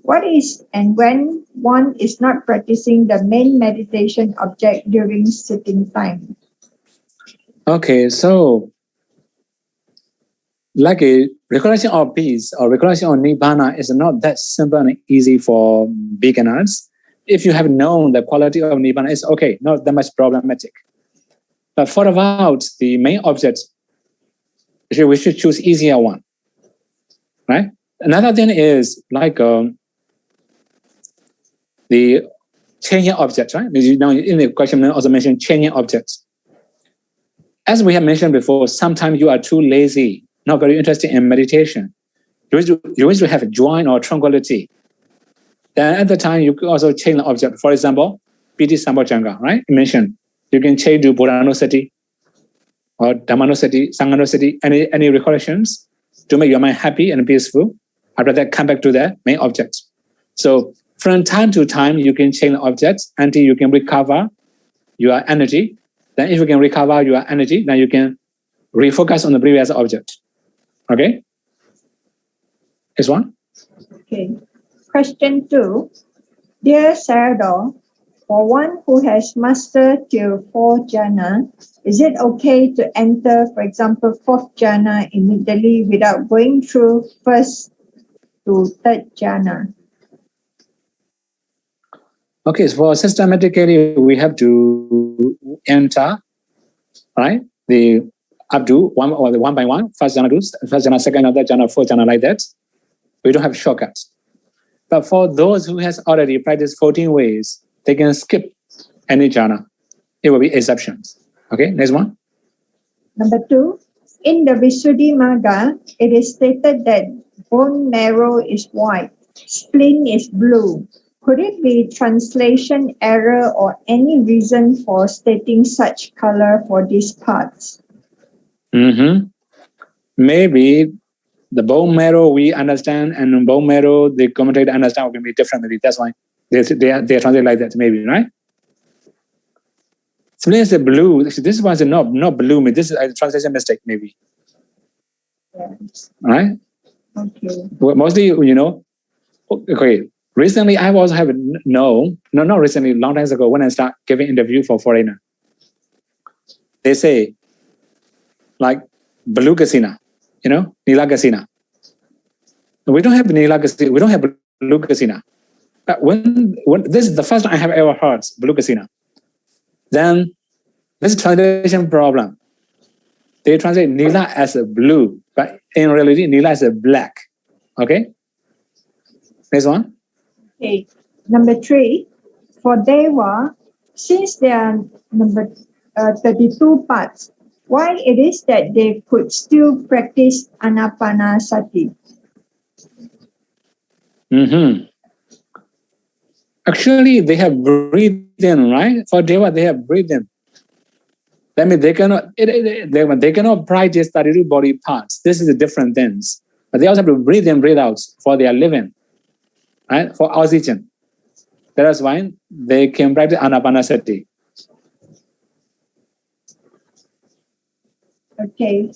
What is and when one is not practicing the main meditation object during sitting time? Okay, so like a recollection of peace or recollection of Nibbana is not that simple and easy for beginners. If you have known the quality of Nibbana, it's okay, not that much problematic. But for about the main object, we should choose easier one, right? Another thing is like the changing objects, right? You know, in the question also mentioned changing objects. as we have mentioned before, sometimes you are too lazy, not very interested in meditation. You wish to have joy or tranquility. Then at the time, you could also change the object. For example, Piti Sambojjhaṅga, right? You mentioned you can change to Buddhanussati or Dhammanussati, Sanghanussati, any recollections to make your mind happy and peaceful. After that, come back to the main object. So from time to time, you can change the objects until you can recover your energy. Then if you can recover your energy, then you can refocus on the previous object. Okay? This one? Okay. Question 2. Dear Sayadaw, for one who has mastered till 4 jhana, is it okay to enter, for example, 4th jhana immediately without going through 1st to 3rd jhana? Okay, so for systematically, we have to enter, right? Up to one by one, first jhana, second jhana, third jhana, fourth jhana, like that. We don't have shortcuts. But for those who has already practiced 14 ways, they can skip any jhana. It will be exceptions. Okay, next one. Number 2, in the Visuddhimagga, it is stated that bone marrow is white, spleen is blue. Could it be translation error or any reason for stating such color for these parts? Maybe the bone marrow we understand and bone marrow the commentator understand will be different. Maybe that's why they translate like that. Maybe, right? Spleen is blue. This one is not blue. Maybe this is a translation mistake. Maybe. Yes. Right? Okay. Well, mostly, okay. Recently, I also have not recently, long time ago, when I start giving interview for foreigner, they say like blue casino, Nila casino. We don't have Nila casino. We don't have blue casino. But when this is the first time I have ever heard blue casino, then this translation problem. They translate Nila as a blue, but in reality, Nila is a black. Okay. Next one. Okay. Number 3, for Deva, since there are 32 parts, why it is that they could still practice anapanasati? Actually, they have breathed in, right? For Deva, they have breathed in. That means they cannot practice 32 body parts. This is a different things. But they also have to breathe in, breathe out for their living, right? For oxygen. That is why they can practice anapanasati. Okay.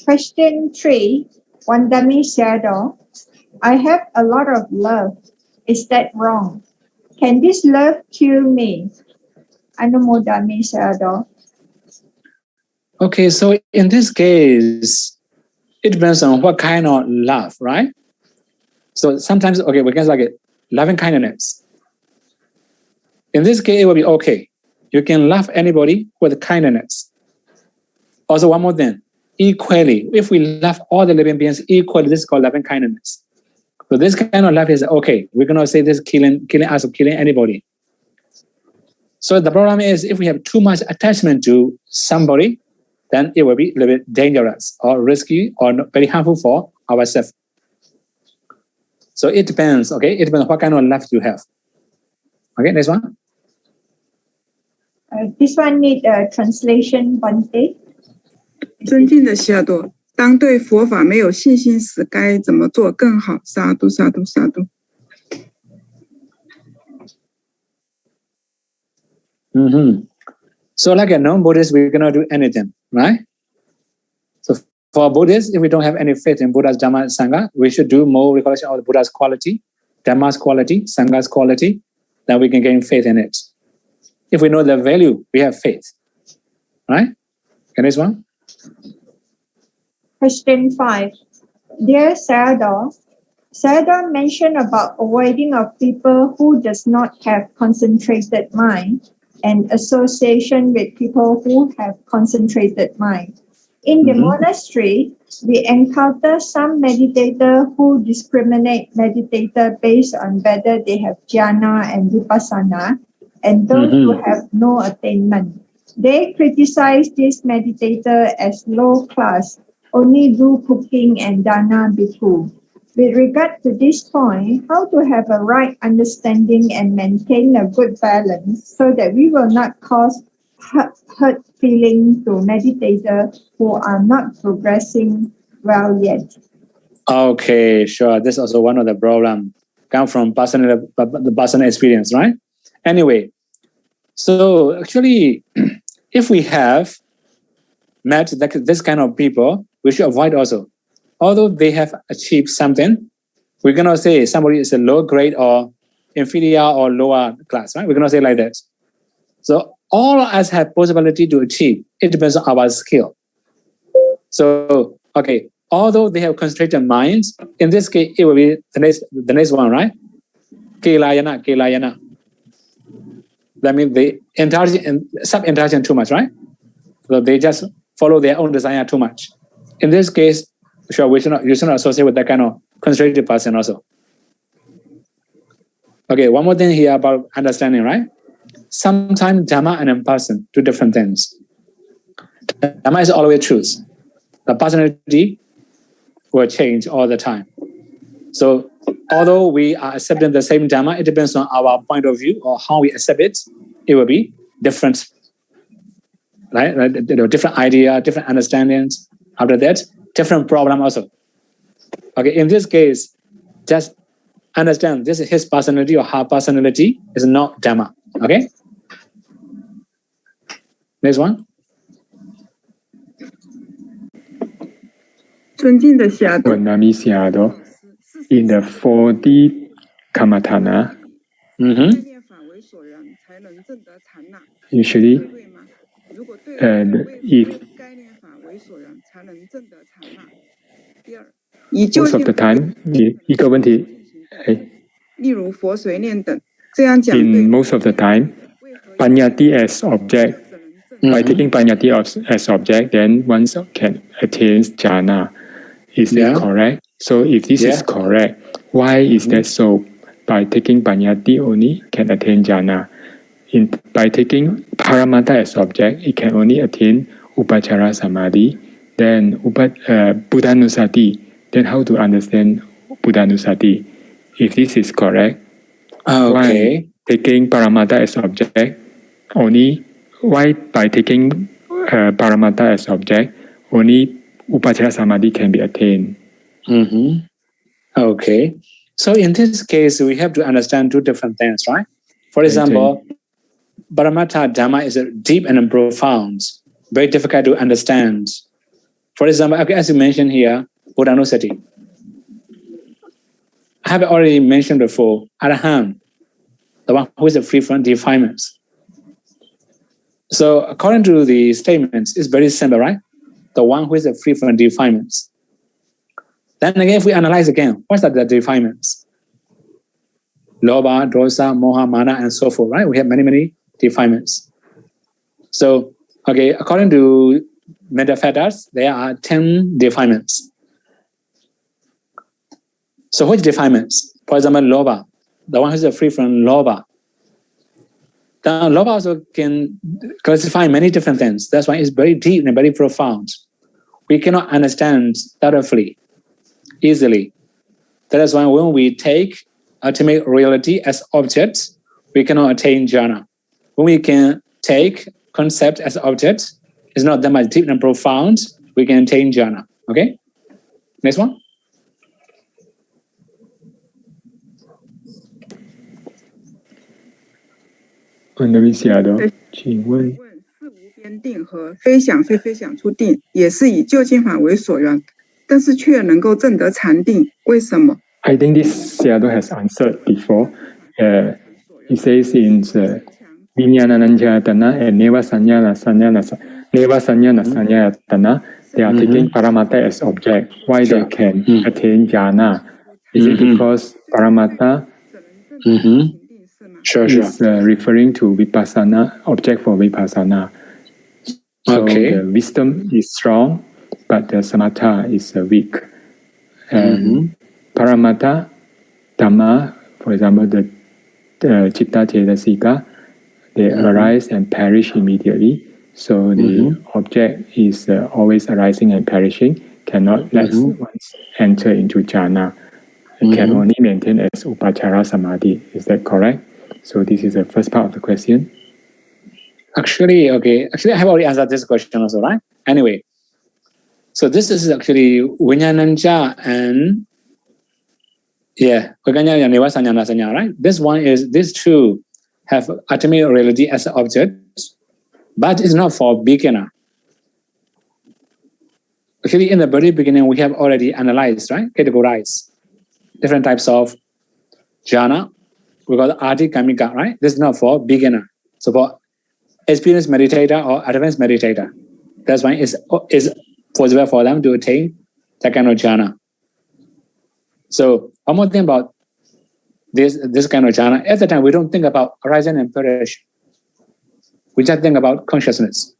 Question 3, Wandami Sayadaw, I have a lot of love. Is that wrong? Can this love kill me? Anumodami Sayadaw. Okay, so in this case, it depends on what kind of love, right? So sometimes, okay, we can like loving kindness. In this case, it will be okay. You can love anybody with kindness. Also, one more thing, equally, if we love all the living beings equally, this is called loving kindness. So this kind of love is okay. We cannot say this killing us or killing anybody. So the problem is if we have too much attachment to somebody, then it will be a little bit dangerous or risky or very harmful for ourselves. So it depends, okay? It depends on what kind of love you have. Okay, next one. This one need a translation, Bante. 尊敬的西亚多，当对佛法没有信心时，该怎么做更好？沙都沙都沙都。So like a non-Buddhist, we cannot do anything, right? So for Buddhists, if we don't have any faith in Buddha's Dhamma Sangha, we should do more recollection of the Buddha's quality, Dhamma's quality, Sangha's quality, then we can gain faith in it. If we know the value, we have faith, right? Okay, next one. Question 5. Dear Sayadaw, Sayadaw mentioned about avoiding of people who does not have concentrated mind and association with people who have concentrated mind. In the monastery, we encounter some meditator who discriminate meditator based on whether they have jhana and vipassana and those who have no attainment. They criticize this meditator as low class, only do cooking and dana bhikkhu. With regard to this point, how to have a right understanding and maintain a good balance so that we will not cause hurt feeling to meditators who are not progressing well yet? Okay, sure. This is also one of the problems come from the personal experience, right? Anyway, so actually, if we have met this kind of people, we should avoid also. Although they have achieved something, we cannot say somebody is a low grade or inferior or lower class, right? We cannot say like that. So all of us have possibility to achieve. It depends on our skill. So, okay, although they have concentrated minds, in this case, it will be the next one, right? Kelayana. That means they sub-intelligent too much, right? So they just follow their own desire too much. In this case, sure, you should not associate with that kind of concentrated person also. Okay, one more thing here about understanding, right? Sometimes Dhamma and person do different things. Dhamma is always truth. The personality will change all the time. So although we are accepting the same Dhamma, it depends on our point of view or how we accept it. It will be different, right? Different idea, different understandings. After that, different problem also. Okay, in this case, just understand this is his personality or her personality is not Dhamma. Okay? Next one. 尊敬的夏多 in the 4D Kammatthana, usually, most of the time, in most of the time, Panyati as object, by taking Panyati as object, then one can attain jhana. Is it correct? So if this is correct, why is that so? By taking Panyati only can attain jhana. By taking Paramattha as object, it can only attain Upachara Samadhi, then Buddhanusati. Then how to understand Buddhanusati? If this is correct, why taking Paramattha as object only? Why by taking Paramattha as object only Upachara Samadhi can be attained? Okay. So in this case, we have to understand two different things, right? For example, Paramattha Dhamma is deep and profound, very difficult to understand. For example, as you mentioned here, Buddhanusati. I have already mentioned before, Arahant, the one who is free from defilements. So according to the statements, it's very simple, right? The one who is free from defilements. Then again, if we analyze again, what's the defilements? Lobha, dosa, moha, mana, and so forth, right? We have many defilements. So, okay, according to Metaphysics, there are 10 defilements. So which defilements? For example, lobha, the one who is free from lobha. The lobha also can classify many different things. That's why it's very deep and very profound. We cannot understand thoroughly, easily. That is why when we take ultimate reality as object, we cannot attain jhana. When we can take concept as object, it's not that much deep and profound, we can attain jhana. Okay? Next one.请问四无边定和非想非非想出定，也是以究竟法为所缘，但是却能够证得禅定，为什么？ I think this Seattle has answered before. He says in Vijnananandjatana and Nevasanyana, they are taking Paramattha as object. Why they can attain jhana? Is it because Paramattha is referring to Vipassana, object for Vipassana? So the wisdom is strong, but the samatha is weak. And Paramattha, Dhamma, for example, the Chitta Cetasika, they arise and perish immediately. So the object is always arising and perishing, cannot let once enter into jhana. It can only maintain as upachara samadhi. Is that correct? So this is the first part of the question. Actually, okay. Actually, I have already answered this question also, right? Anyway, so this is actually Vinyananja and Vikanya Neva Sanyana Sanya, right? This one is, these two have ultimate reality as an object, but it's not for beginner. Actually, in the very beginning, we have already analyzed, right? Categorized different types of jhana. We call it Adi Kamika, right? This is not for beginner. So for experienced meditator or advanced meditator, that's why it's possible for them to attain that kind of jhana. So one more thing about this kind of jhana, at the time we don't think about arising and perishing. We just think about consciousness.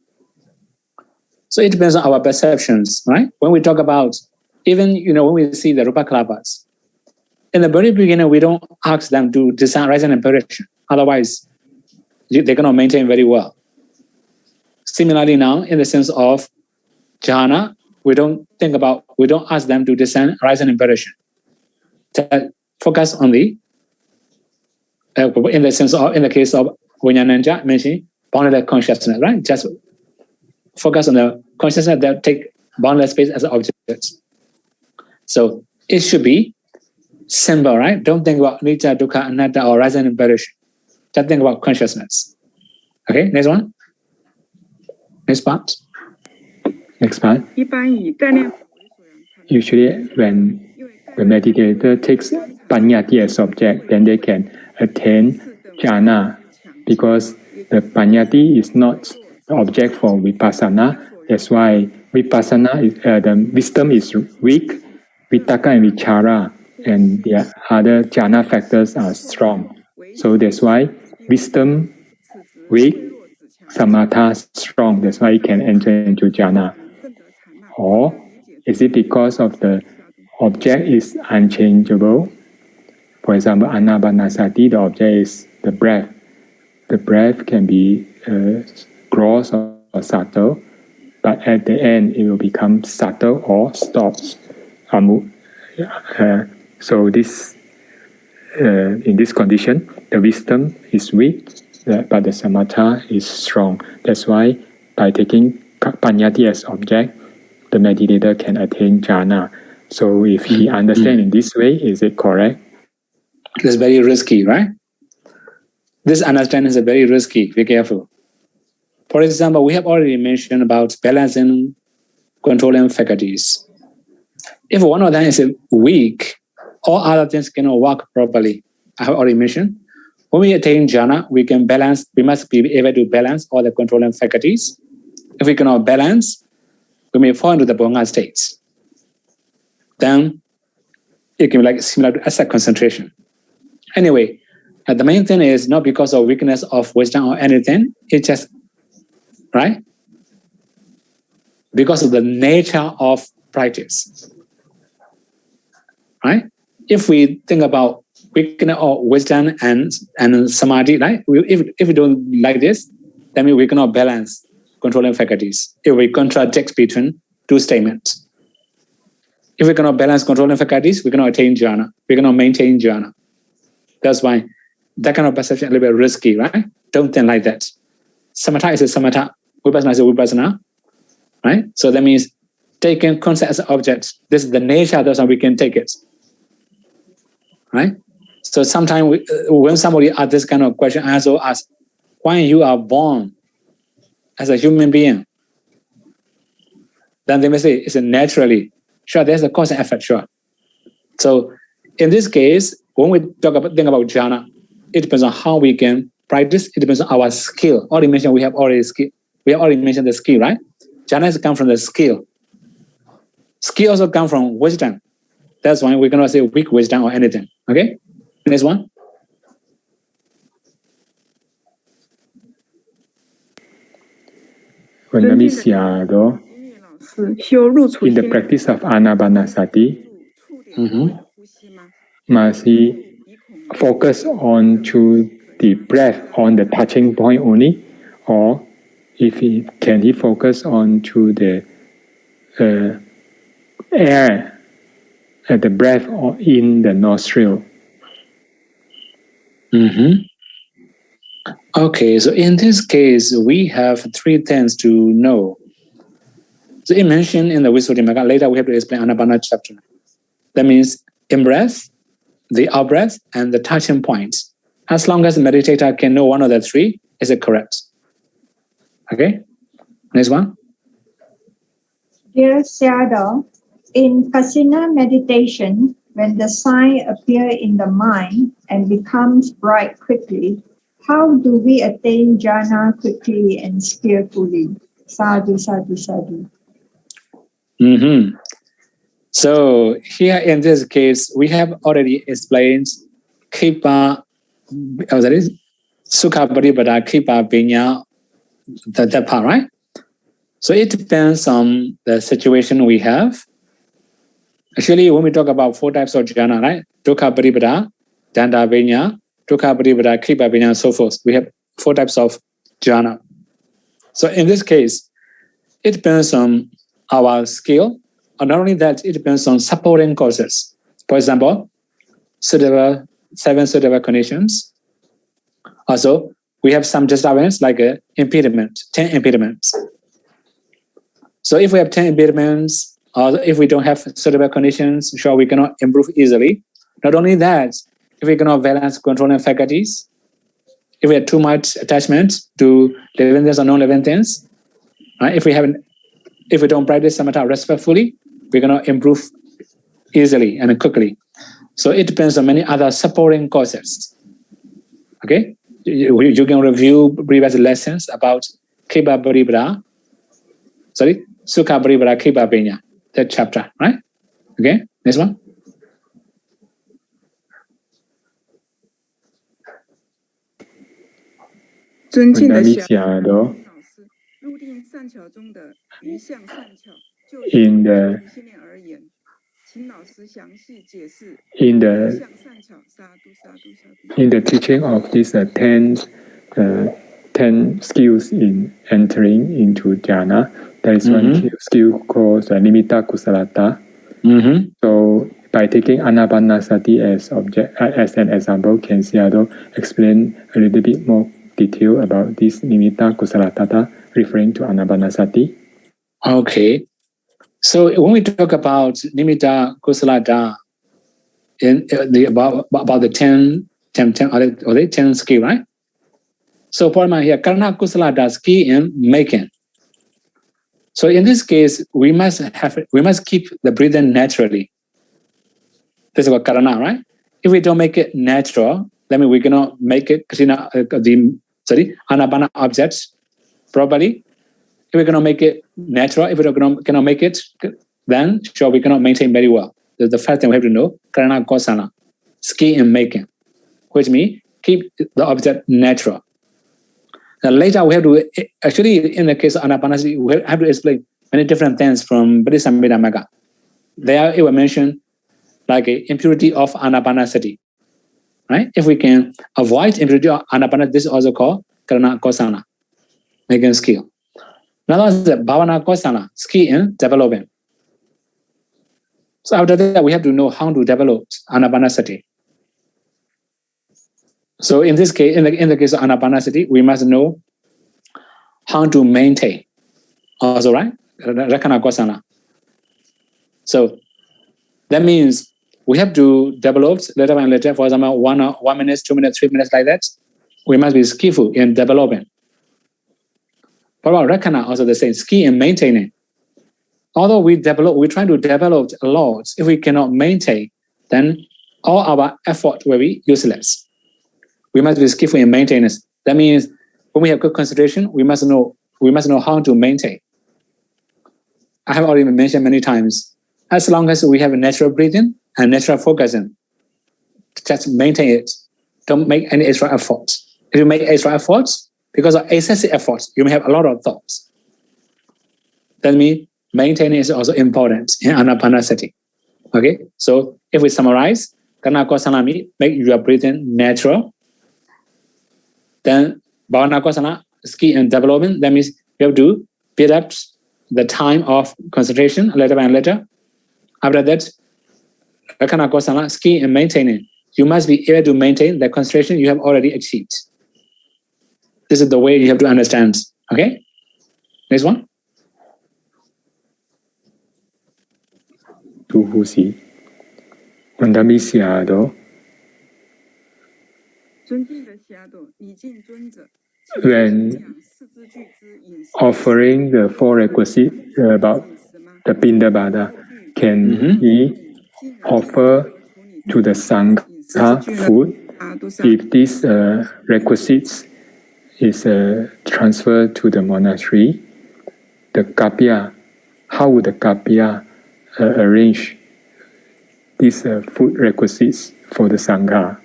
So it depends on our perceptions, right? When we talk about, even when we see the Rupa Kalapas, in the very beginning we don't ask them to discern arising and perishing. Otherwise, they cannot maintain very well. Similarly now, in the sense of jhana, we don't ask them to discern arising and perishing. Focus on the, in the case of Vinyananja, mentioning boundless consciousness, right? Just focus on the consciousness that take boundless space as an object. So it should be simple, right? Don't think about anicca, dukkha, anatta, or arising and perishing. Just think about consciousness. Okay, next one. Next part. Next part. Usually when the meditator takes paññāti as object, then they can attain jhana, because the paññāti is not the object for vipassana. That's why vipassana is, the wisdom is weak, vitakka and vichara, and the other jhana factors are strong. So that's why wisdom weak, samatha strong. That's why it can enter into jhana. Or is it because of the object is unchangeable? For example, anapanasati, the object is the breath. The breath can be gross or subtle, but at the end it will become subtle or stops. So this, in this condition, the wisdom is weak, but the samatha is strong. That's why by taking paññāti as object, the meditator can attain jhana. So if he understands in this way, is it correct? It's very risky, right? This understanding is very risky. Be careful. For example, we have already mentioned about balancing, controlling faculties. If one of them is weak, all other things cannot work properly. I have already mentioned. When we attain jhana, we can balance. We must be able to balance all the controlling faculties. If we cannot balance, we may fall into the Bojjhaṅga states. Then it can be like similar to asset concentration. Anyway, the main thing is not because of weakness of wisdom or anything. It's just, right? Because of the nature of practice. Right? If we think about weakness of wisdom and samadhi, right? If we don't like this, then we cannot balance controlling faculties. If we contradict between two statements. If we cannot balance controlling faculties, we cannot attain jhana. We cannot maintain jhana. That's why that kind of perception is a little bit risky, right? Don't think like that. Samatha is a samatha, vipassana is a vipassana, right? So that means taking concept as an object. This is the nature, that's how we can take it, right? So sometimes when somebody asks this kind of question, I also ask, why you are born as a human being? Then they may say, it's naturally. Sure, there's a cause and effect, sure. So in this case, when we think about jhana, it depends on how we can practice. It depends on our skill. Already mentioned, we have already mentioned the skill, right? Jhana has come from the skill. Skill also comes from wisdom. That's why we cannot say weak wisdom or anything. Okay? Next one. In the practice of anapanasati, must he focus on to the breath, on the touching point only, or can he focus on to the air, the breath in the nostril? Okay, so in this case, we have three things to know. So it mentioned in the Visuddhimagga, later we have to explain Anapana chapter. That means in-breath, the out-breath, and the touching point. As long as the meditator can know one of the three, is it correct? Okay, next one. Dear Sayadaw, in Kasina meditation, when the sign appears in the mind and becomes bright quickly, how do we attain jhana quickly and skillfully? Sadhu, sadhu, sadhu. So here in this case, we have already explained Kripa, that is Sukha Paripada, Kripa Vinya, that part, right? So it depends on the situation we have. Actually, when we talk about four types of jhana, right? Dukkha Paripada, Danda Vinya, Dukkha Paripada, Kripa Vinya, and so forth. We have four types of jhana. So in this case, it depends on our skill. And not only that, it depends on supporting causes. For example, seven suitable conditions. Also, we have some disturbance like impediment, 10 impediments. So if we have 10 impediments, or if we don't have suitable conditions, sure, we cannot improve easily. Not only that, if we cannot balance controlling faculties, if we have too much attachment to living things or non-living things, right? If we don't practice samatha respectfully, we cannot improve easily and quickly. So it depends on many other supporting causes. Okay, you can review previous lessons about Kripa Paripada, Sukha Paripada, Kripa Vinya, that chapter, right? Okay, next one. In the teaching of these 10 skills in entering into jhana, there is one skill called nimitta kusalata. So by taking anapanasati as an example, can Sayadaw explain a little bit more detail about this nimitta kusalata referring to anapanasati? Okay, so when we talk about nimitta kusalata, about the 10 skill, right? So Parma here, karna kusalata, skill in making. So in this case, we must keep the breathing naturally. This is what karana, right? If we don't make it natural, that means we cannot make it anapana objects properly. If we cannot make it natural, if we cannot make it, then sure we cannot maintain very well. The first thing we have to know, karana kosana, skill in making, which means keep the object natural. Now later we have to, actually in the case of anapanasati, we have to explain many different things from Bojjhaṅga. There it will mention like impurity of anapanasati, right? If we can avoid impurity of anapanasati, this is also called karana kosana, making skill. Now that's the bhavana kosana, skill in development. So after that, we have to know how to develop anapanasati. So in this case, in the case of anapanasati, we must know how to maintain. Also, right? Rakana kosana. So that means we have to develop later and later, for example, 1 minute, 2 minutes, 3 minutes, like that. We must be skillful in developing. But about rakana, also the same, skill in maintaining. Although we try to develop a lot, if we cannot maintain, then all our effort will be useless. We must be skillful in maintenance. That means when we have good concentration, we must know how to maintain. I have already mentioned many times, as long as we have a natural breathing and natural focusing, just maintain it. Don't make any extra efforts. If you make extra efforts, because of excessive efforts, you may have a lot of thoughts. That means maintaining is also important in anapanasati. Okay, so if we summarize, karana kosana means make your breathing natural. Then bhavana kosana, skill in development, that means you have to build up the time of concentration letter by letter. After that, Rakana Kosala, skill and maintaining. You must be able to maintain the concentration you have already achieved. This is the way you have to understand. Okay? Next one. 读呼吸。问答米西亚多。尊敬的西亚多，礼敬尊者。 When offering the four requisites about the Pindabada, can he offer to the Sangha food if these requisites is transferred to the monastery? The Kapya, how would the Kapya arrange these food requisites for the Sangha?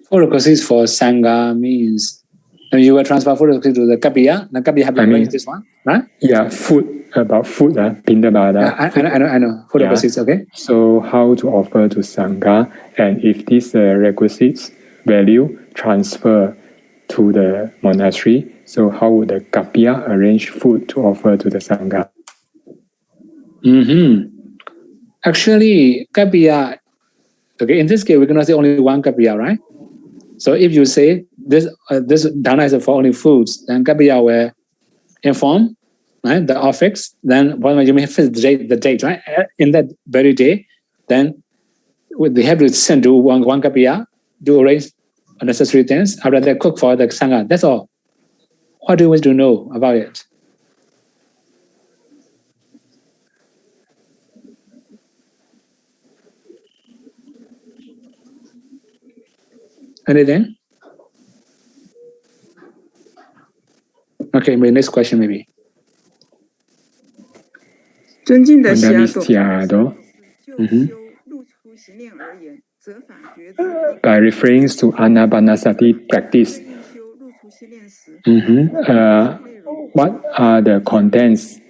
Food requisites for Sangha means you will transfer food requisites to the Kapya. The Kapya have to arrange this one, right? Yeah, food, about food, Pindabada. I know. Food requisites, okay. So how to offer to Sangha, and if these requisites value transfer to the monastery, so how would the Kapya arrange food to offer to the Sangha? Actually, Kapya, okay, in this case, we cannot say only one Kapya, right? So if you say this dana is for only foods, then Kapya will inform, right, the office. Then when you may fix the date, right? In that very day, then they have to send to one Kapya to arrange necessary things. After that, cook for the Sangha. That's all. What do you want to know about it? Anything? Okay, my next question maybe. 尊敬的西亚多。 By referring to Anapanasati practice, what are the contents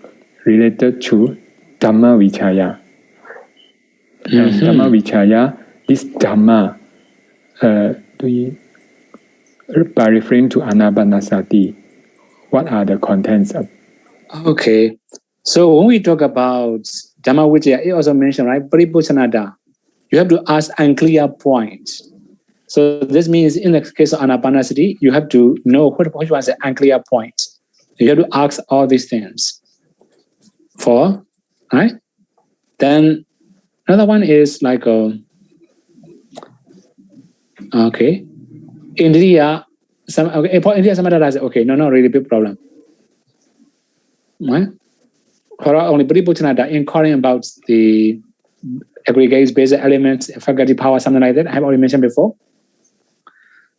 related to Dhamma Vichaya? And Dhamma Vichaya, this Dhamma, by referring to Anapanasati, what are the contents of? Okay, so when we talk about Dhamma Vichaya, it also mentioned, right, Paribhushanada. You have to ask unclear points. So this means in the case of Anapanasati, you have to know which was the unclear point. You have to ask all these things. Right? Then another one is like okay. Indriya, Indriya Samadhi, okay, not really big problem. Right? For only Paribhushanada, inquiring about the aggregates, basic elements, faculty power, something like that. I have already mentioned before.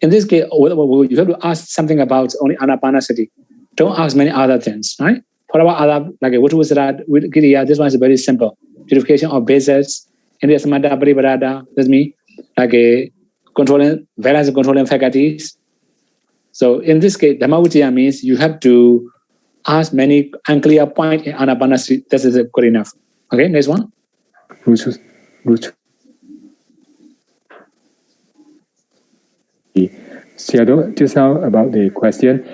In this case, you have to ask something about only Anapanasati. Don't ask many other things, right? What about other, like what was that? This one is very simple. Purification of bases, Indriya Samadhi, Parivarada. That's me, like a balance controlling faculties. So in this case, Dhamma Vichaya means you have to ask many unclear points in Anapanasati. This is good enough. Okay, next one. Seattle, just now about the question.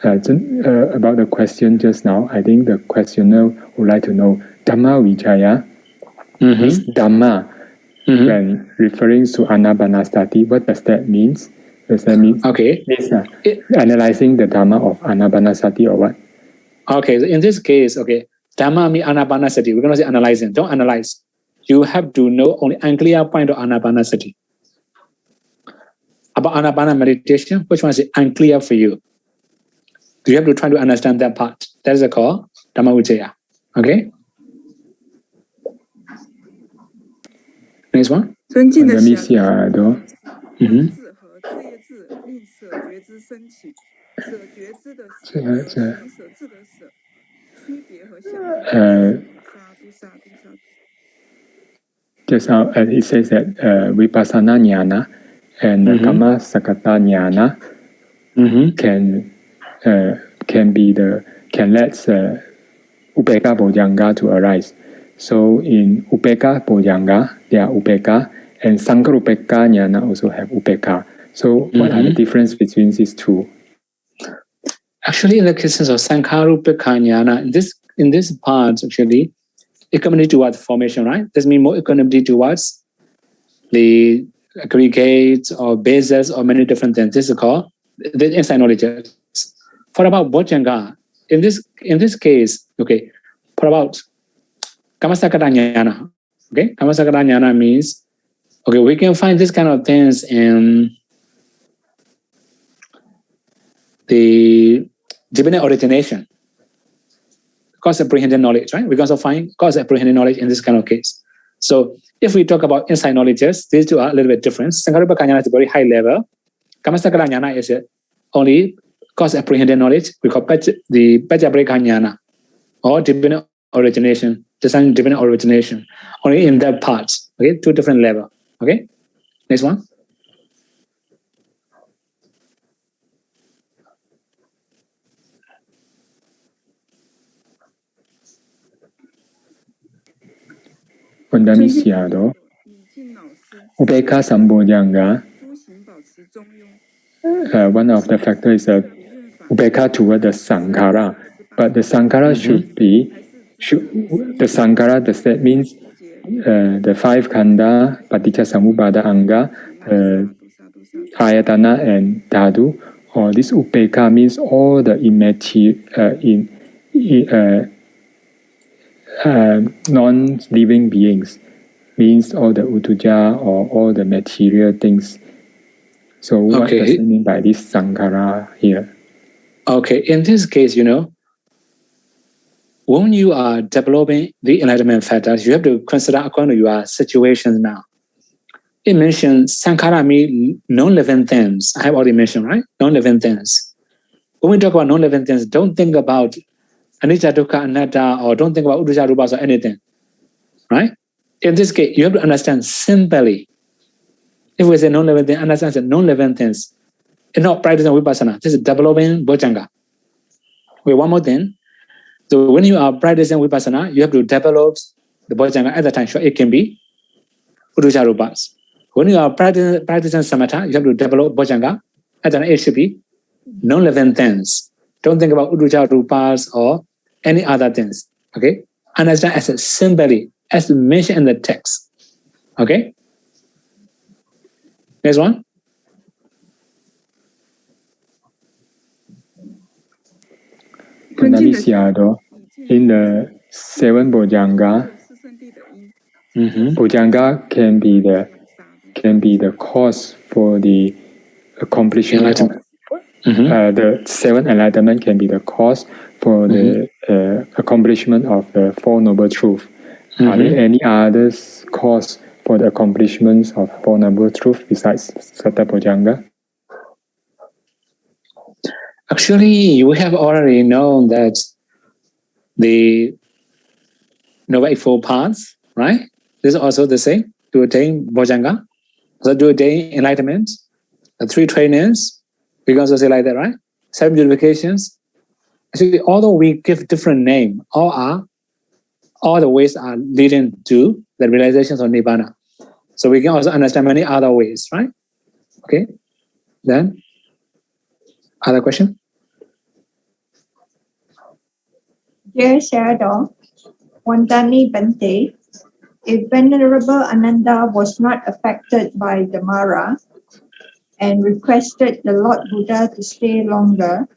About the question just now, I think the questioner would like to know Dhamma Vichaya. This Dhamma, when referring to Anapanasati, what does that mean? Does that mean analyzing the Dhamma of Anapanasati or what? Okay, so in this case, okay, Dhamma means Anapanasati. We're going to say analyzing. Don't analyze. You have to know only unclear point of Anapanasati. About Anapana meditation, which one is unclear for you? You have to try to understand that part. That is called Dhamma Vichaya. Okay? Next one. Just now it says that Vipassana Jnana and Kamma Sakata Jnana can let Upekkha Bojjhaṅga to arise. So in Upekkha Bojjhaṅga, there are Upekkha And Sankarupeka jnana also have upeka. So what are the difference between these two? Actually, in the cases of Sankarupeka jnana, in this part, actually, equanimity towards formation, right? This means more equanimity towards the aggregates or bases or many different things. This is called the insight knowledge. For about Bojjhaṅga, in this case, okay, for about Kammasakata jnana, okay, Kammasakata jnana means, okay, we can find this kind of things in the dependent origination, cause apprehended knowledge, right? We can also find cause apprehended knowledge in this kind of case. So if we talk about insight knowledges, these two are a little bit different. Sankarupeka jnana is a very high level. Kammasakata jnana is only cause apprehended knowledge. We call the Bojjhaṅga jnana or dependent origination, design dependent origination, only in that part. Okay, two different levels. Okay, next one. Undamisiado, Upeka Sambojjhaṅga. One of the factors is that Upeka toward the Sankara, but the Sankara the Sankara, that means the five khanda, paticca samuppada anga, ayatana and dhatu, or this upeka means all the non-living beings, means all the utuja or all the material things. So what does it mean by this Sankara here? Okay, in this case, when you are developing the enlightenment factors, you have to consider according to your situation now. It mentions Sankara means non-living things. I have already mentioned, right? Non-living things. When we talk about non-living things, don't think about anicca, dukkha, anatta, or don't think about uddhacca, rupas, or anything, right? In this case, you have to understand simply. If we say non-living things, understand that non-living things. It's not practicing vipassana. This is developing Bojjhaṅga. Okay, one more thing. So when you are practicing vipassana, you have to develop the Bojjhaṅga at the time. Sure, it can be uddhacca, rupas. When you are practicing samatha, you have to develop Bojjhaṅga. At the time, it should be non-living things. Don't think about uddhacca, rupas, or any other things. Okay? Understand as a simply, as mentioned in the text. Okay? Next one. In the seven Bojjhaṅga, Bojjhaṅga can be the cause for the accomplishment of the seven enlightenment can be the cause for the accomplishment of the Four Noble Truths. Are there any other cause for the accomplishments of Four Noble Truths besides Satta Bojjhaṅga? Actually, we have already known that the Noble Eightfold Paths, right? This is also the same, to attain Bojjhaṅga, so to attain enlightenment, the three trainings, we can also say like that, right? Seven purifications. Actually, although we give different name, all the ways are leading to the realizations of Nibbana. So we can also understand many other ways, right? Okay. Then, other question? Dear Sayadaw, Wandani Bante, if Venerable Ananda was not affected by the Mara and requested the Lord Buddha to stay longer,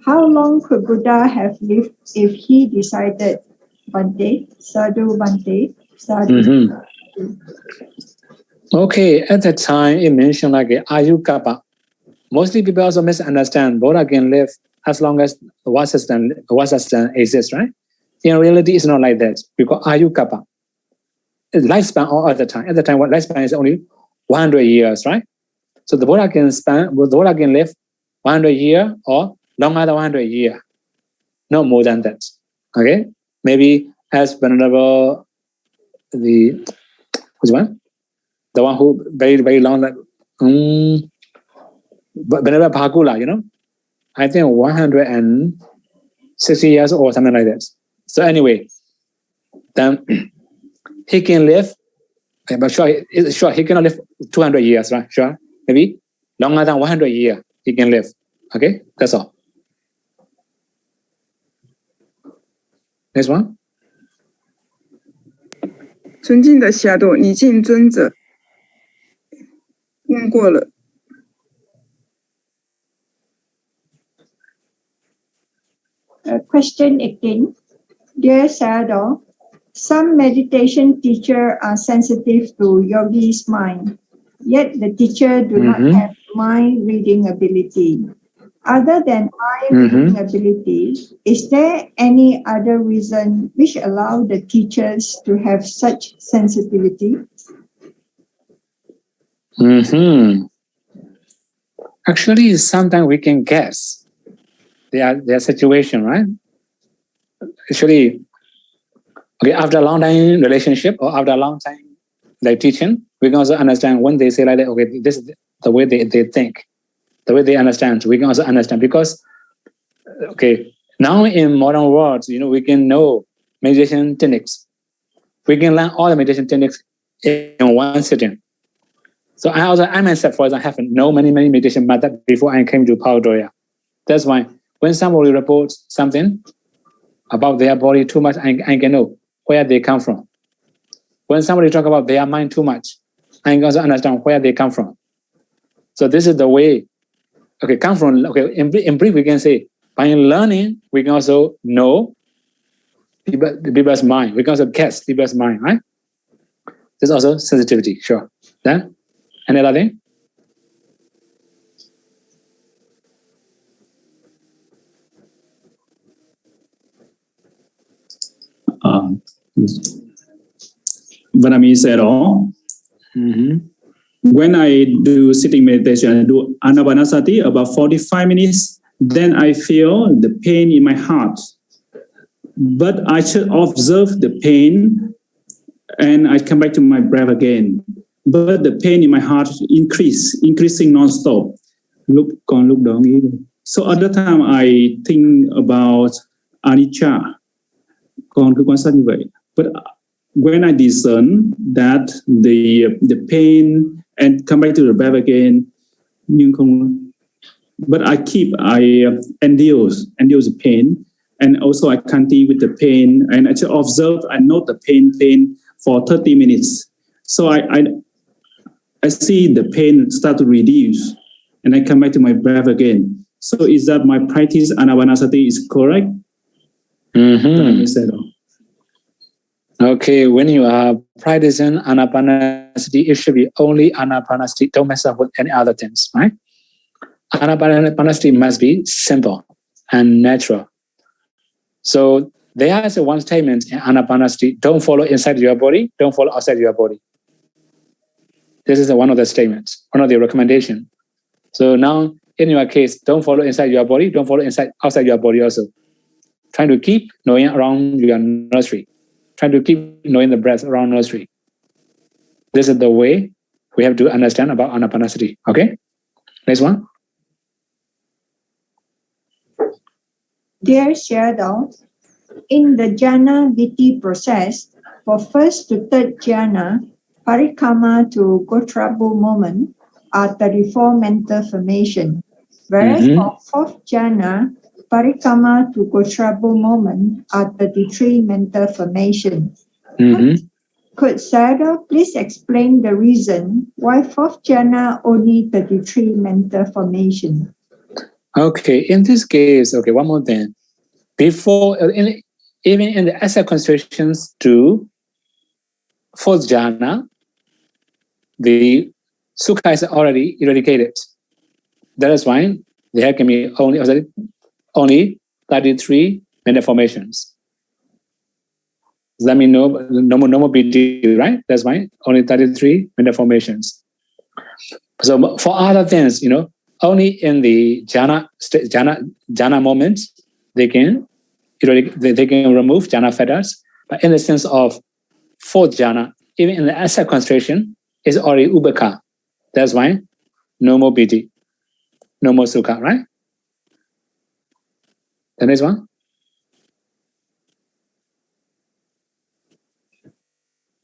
how long could Buddha have lived if he decided? Bante, Sadhu Bante, Sadhu. Okay, at that time it mentioned like Ayukapa. Mostly people also misunderstand Buddha can live as long as Vasastan exists, right? In reality, it's not like that. Because Ayukapa, lifespan all at the time. At the time, what lifespan is only 100 years, right? So the Buddha can live 100 years or longer than 100 years, not more than that. Okay, maybe as Venerable which one? The one who very long, Venerable Bhagula, I think 160 years or something like that. So anyway, then he can live Okay, but sure, he cannot live 200 years, right? Sure, maybe longer than 100 years he can live. Okay, that's all. Next one. 尊敬的霞朵，礼敬尊者。问过了。Question again. Dear Sayadaw, some meditation teachers are sensitive to yogi's mind, yet the teacher do not have mind reading ability. Other than mind reading ability, is there any other reason which allow the teachers to have such sensitivity? Actually, sometimes we can guess their situation, right? Actually, okay, after a long time relationship or after a long time like teaching, we can also understand when they say like that, okay, this is the way they think, the way they understand. We can also understand because, okay, now in modern world, we can know meditation techniques. We can learn all the meditation techniques in one sitting. So I myself, for example, have known many meditation methods before I came to Paodoya. That's why when somebody reports something about their body too much, I can know where they come from. When somebody talk about their mind too much, I can also understand where they come from. So this is the way. Okay, come from. Okay, in brief, we can say by learning, we can also know people's mind. We can also guess people's mind, right? There's also sensitivity. Sure. Then, any other thing? Vanami said all. When I do sitting meditation, I do anapanasati about 45 minutes. Then I feel the pain in my heart. But I should observe the pain and I come back to my breath again. But the pain in my heart increasing non-stop. So other time I think about anicca. But when I discern that the pain and come back to the breath again, but I endure the pain, and also I continue with the pain, and I just observe. I note the pain for 30 minutes. So I see the pain start to reduce, and I come back to my breath again. So is that my practice anapanasati is correct? Okay, when you are practicing anapanasati, it should be only anapanasati. Don't mess up with any other things, right? Anapanasati must be simple and natural. So there is one statement in anapanasati: don't follow inside your body, don't follow outside your body. This is one of the statements, one of the recommendations. So now, in your case, don't follow inside your body, don't follow outside your body also. Trying to keep knowing around your nostril. Trying to keep knowing the breath around nostril. This is the way we have to understand about anapanasati. Okay? Next one. Dear Sayadaw, in the NHถี่process, for first to third jhana, parikama to gotrabu moment are 34 mental formation, whereas for fourth jhana, parikama to gotrabu moment are 33 mental formation. Could Sayadaw please explain the reason why fourth jhana only 33 mental formation? Okay, in this case, okay, one more thing. Before, even in the asset concentrations to fourth jhana, the sukha is already eradicated. That is why there can be only 33 mental formations. Does that mean no more BD, right? That's why only 33 mental formations. So for other things, only in the jhana moments they can remove jhana fetters. But in the sense of fourth jhana, even in the asset concentration, is already ubeka. That's why no more BD, no more sukha, right? The next one.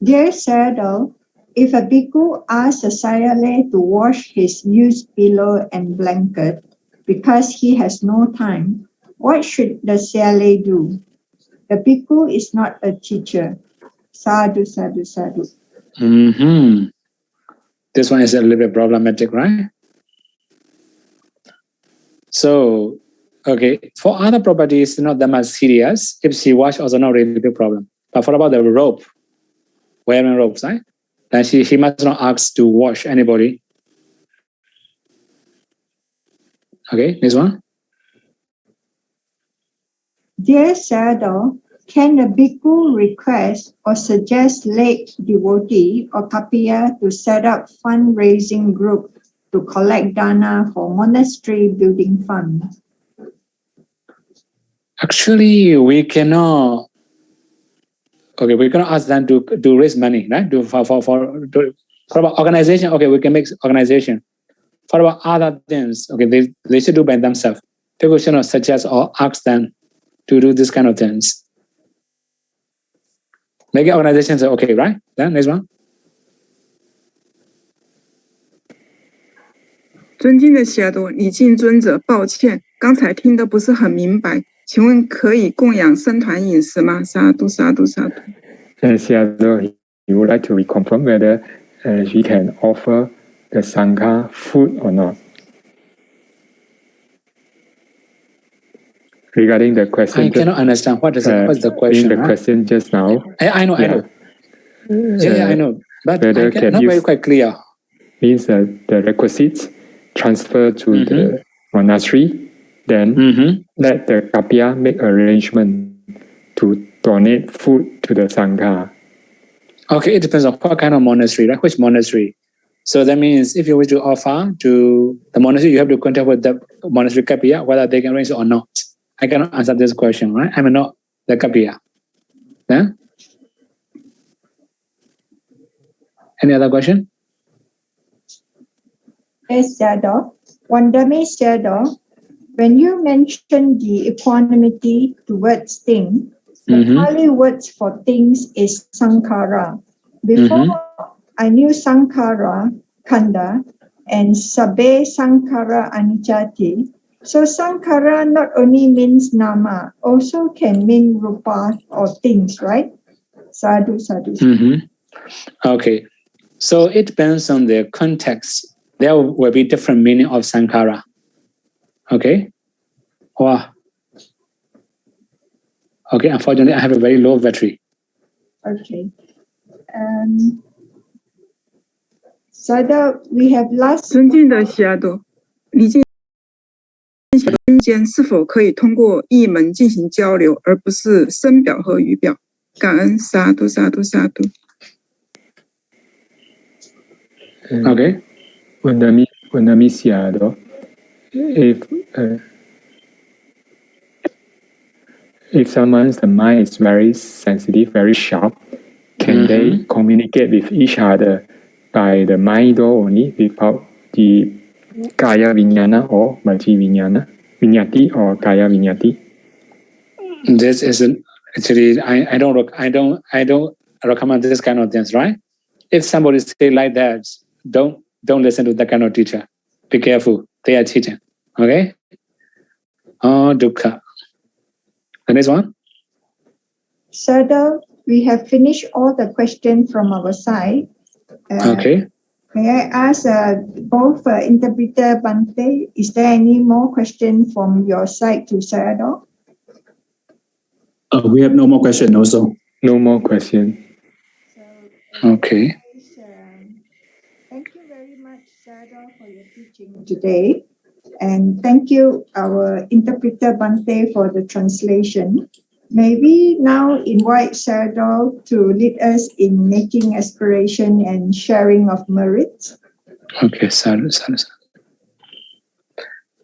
Dear Sayadaw, If a bhikkhu asks a sayale to wash his used pillow and blanket because he has no time, what should the sayale do? The bhikkhu is not a teacher. Sadhu, sadhu, sadhu. This one is a little bit problematic, right? So, okay, for other properties, not that much serious. If she wash, also not really big problem. But for about the rope, wearing ropes, right? Then he must not ask to wash anybody. Okay, this one. Dear Sayadaw, can a bhikkhu request or suggest lay devotee or kapiya to set up fundraising group to collect dana for monastery building fund? Actually, we cannot. Okay, we cannot ask them to raise money, right? For about organization, okay, we can make organization. For about other things, okay, they should do by themselves. People should not suggest or ask them to do this kind of things. Make organizations are okay, right? Then next one. 尊敬的悉达多，礼敬尊者，抱歉，刚才听得不是很明白，请问可以供养僧团饮食吗？萨度萨度萨度。悉达多 you would like to reconfirm whether she can offer the Sangha food or not? Regarding the question, I cannot understand what's the question. The question just now. I know. Yeah, I know. But whether not very quite clear. Means that the requisites transfer to the monastery, then let the kapiya make arrangement to donate food to the Sangha. Okay, it depends on what kind of monastery, right? Which monastery. So that means if you wish to offer to the monastery, you have to contact with the monastery kapiya, whether they can arrange it or not. I cannot answer this question, right? I'm not the kapiya. Yeah? Any other question? Yes, Sayadaw. Wandami Sayadaw, when you mention the equanimity towards things, the Pali words for things is sankhara. Before I knew sankhara, khandha, and sabbe sankhara anicca. So sankhara not only means nama, also can mean rupa or things, right? Sadhu, sadhu. Okay. So it depends on the context. There will be different meaning of sankhara. Okay? Wow. Okay, unfortunately, I have a very low battery. Okay. Sayadaw, we have last... 尊敬的悉达多，礼敬间是否可以通过译门进行交流，而不是声表和语表？感恩萨度萨度萨度。Okay. Wandami Sayadaw, if someone's mind is very sensitive, very sharp, can they communicate with each other by the mind only without the kaya vinyana or vaci vinyati or kaya vinyati? This isn't actually. I don't recommend this kind of things, right? If somebody say like that, don't listen to that kind of teacher. Be careful. They are teaching. Okay. Oh, dukkha. The next one. Sayadaw, we have finished all the questions from our side. Okay. May I ask both interpreter Bante, is there any more question from your side to Sayadaw? We have no more question also. No more question. Okay. Thank you very much, Sayadaw, for your teaching today. And thank you, our interpreter Bante, for the translation. May we now invite Sayadaw to lead us in making aspiration and sharing of merit. Okay, sadhu.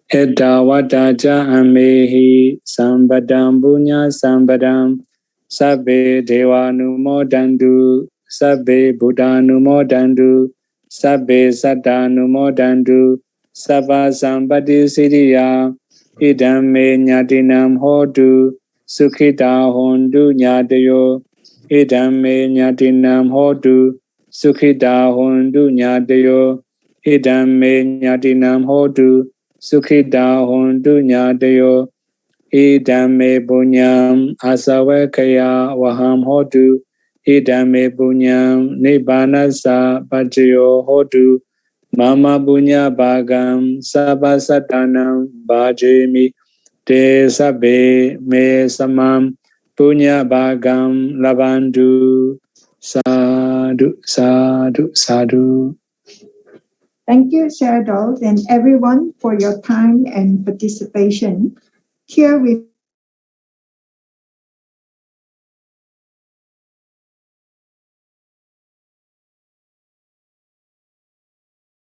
Etta vadaja amehi sambadam bunya sambadam sabbe devanumodandu sabbe buddhanumodandu sabbe saddhanumodandu sabba sambati siddhiya idam me nyatinam hotu sukhita hondu nyatayo idam me nyatinam hotu Sukhita hondu nyatayo idame nyatinam hodu Sukhita hondu nyatayo idame bunyam asawakaya waham hodu idame bunyam nibbanasa pajayo hodu Mama bunya bhagam sabhasatanam bhajemi te sabbe me samam punya bhagam labandu sadhu sadhu sadhu. Thank you, Shadows, and everyone for your time and participation. Here we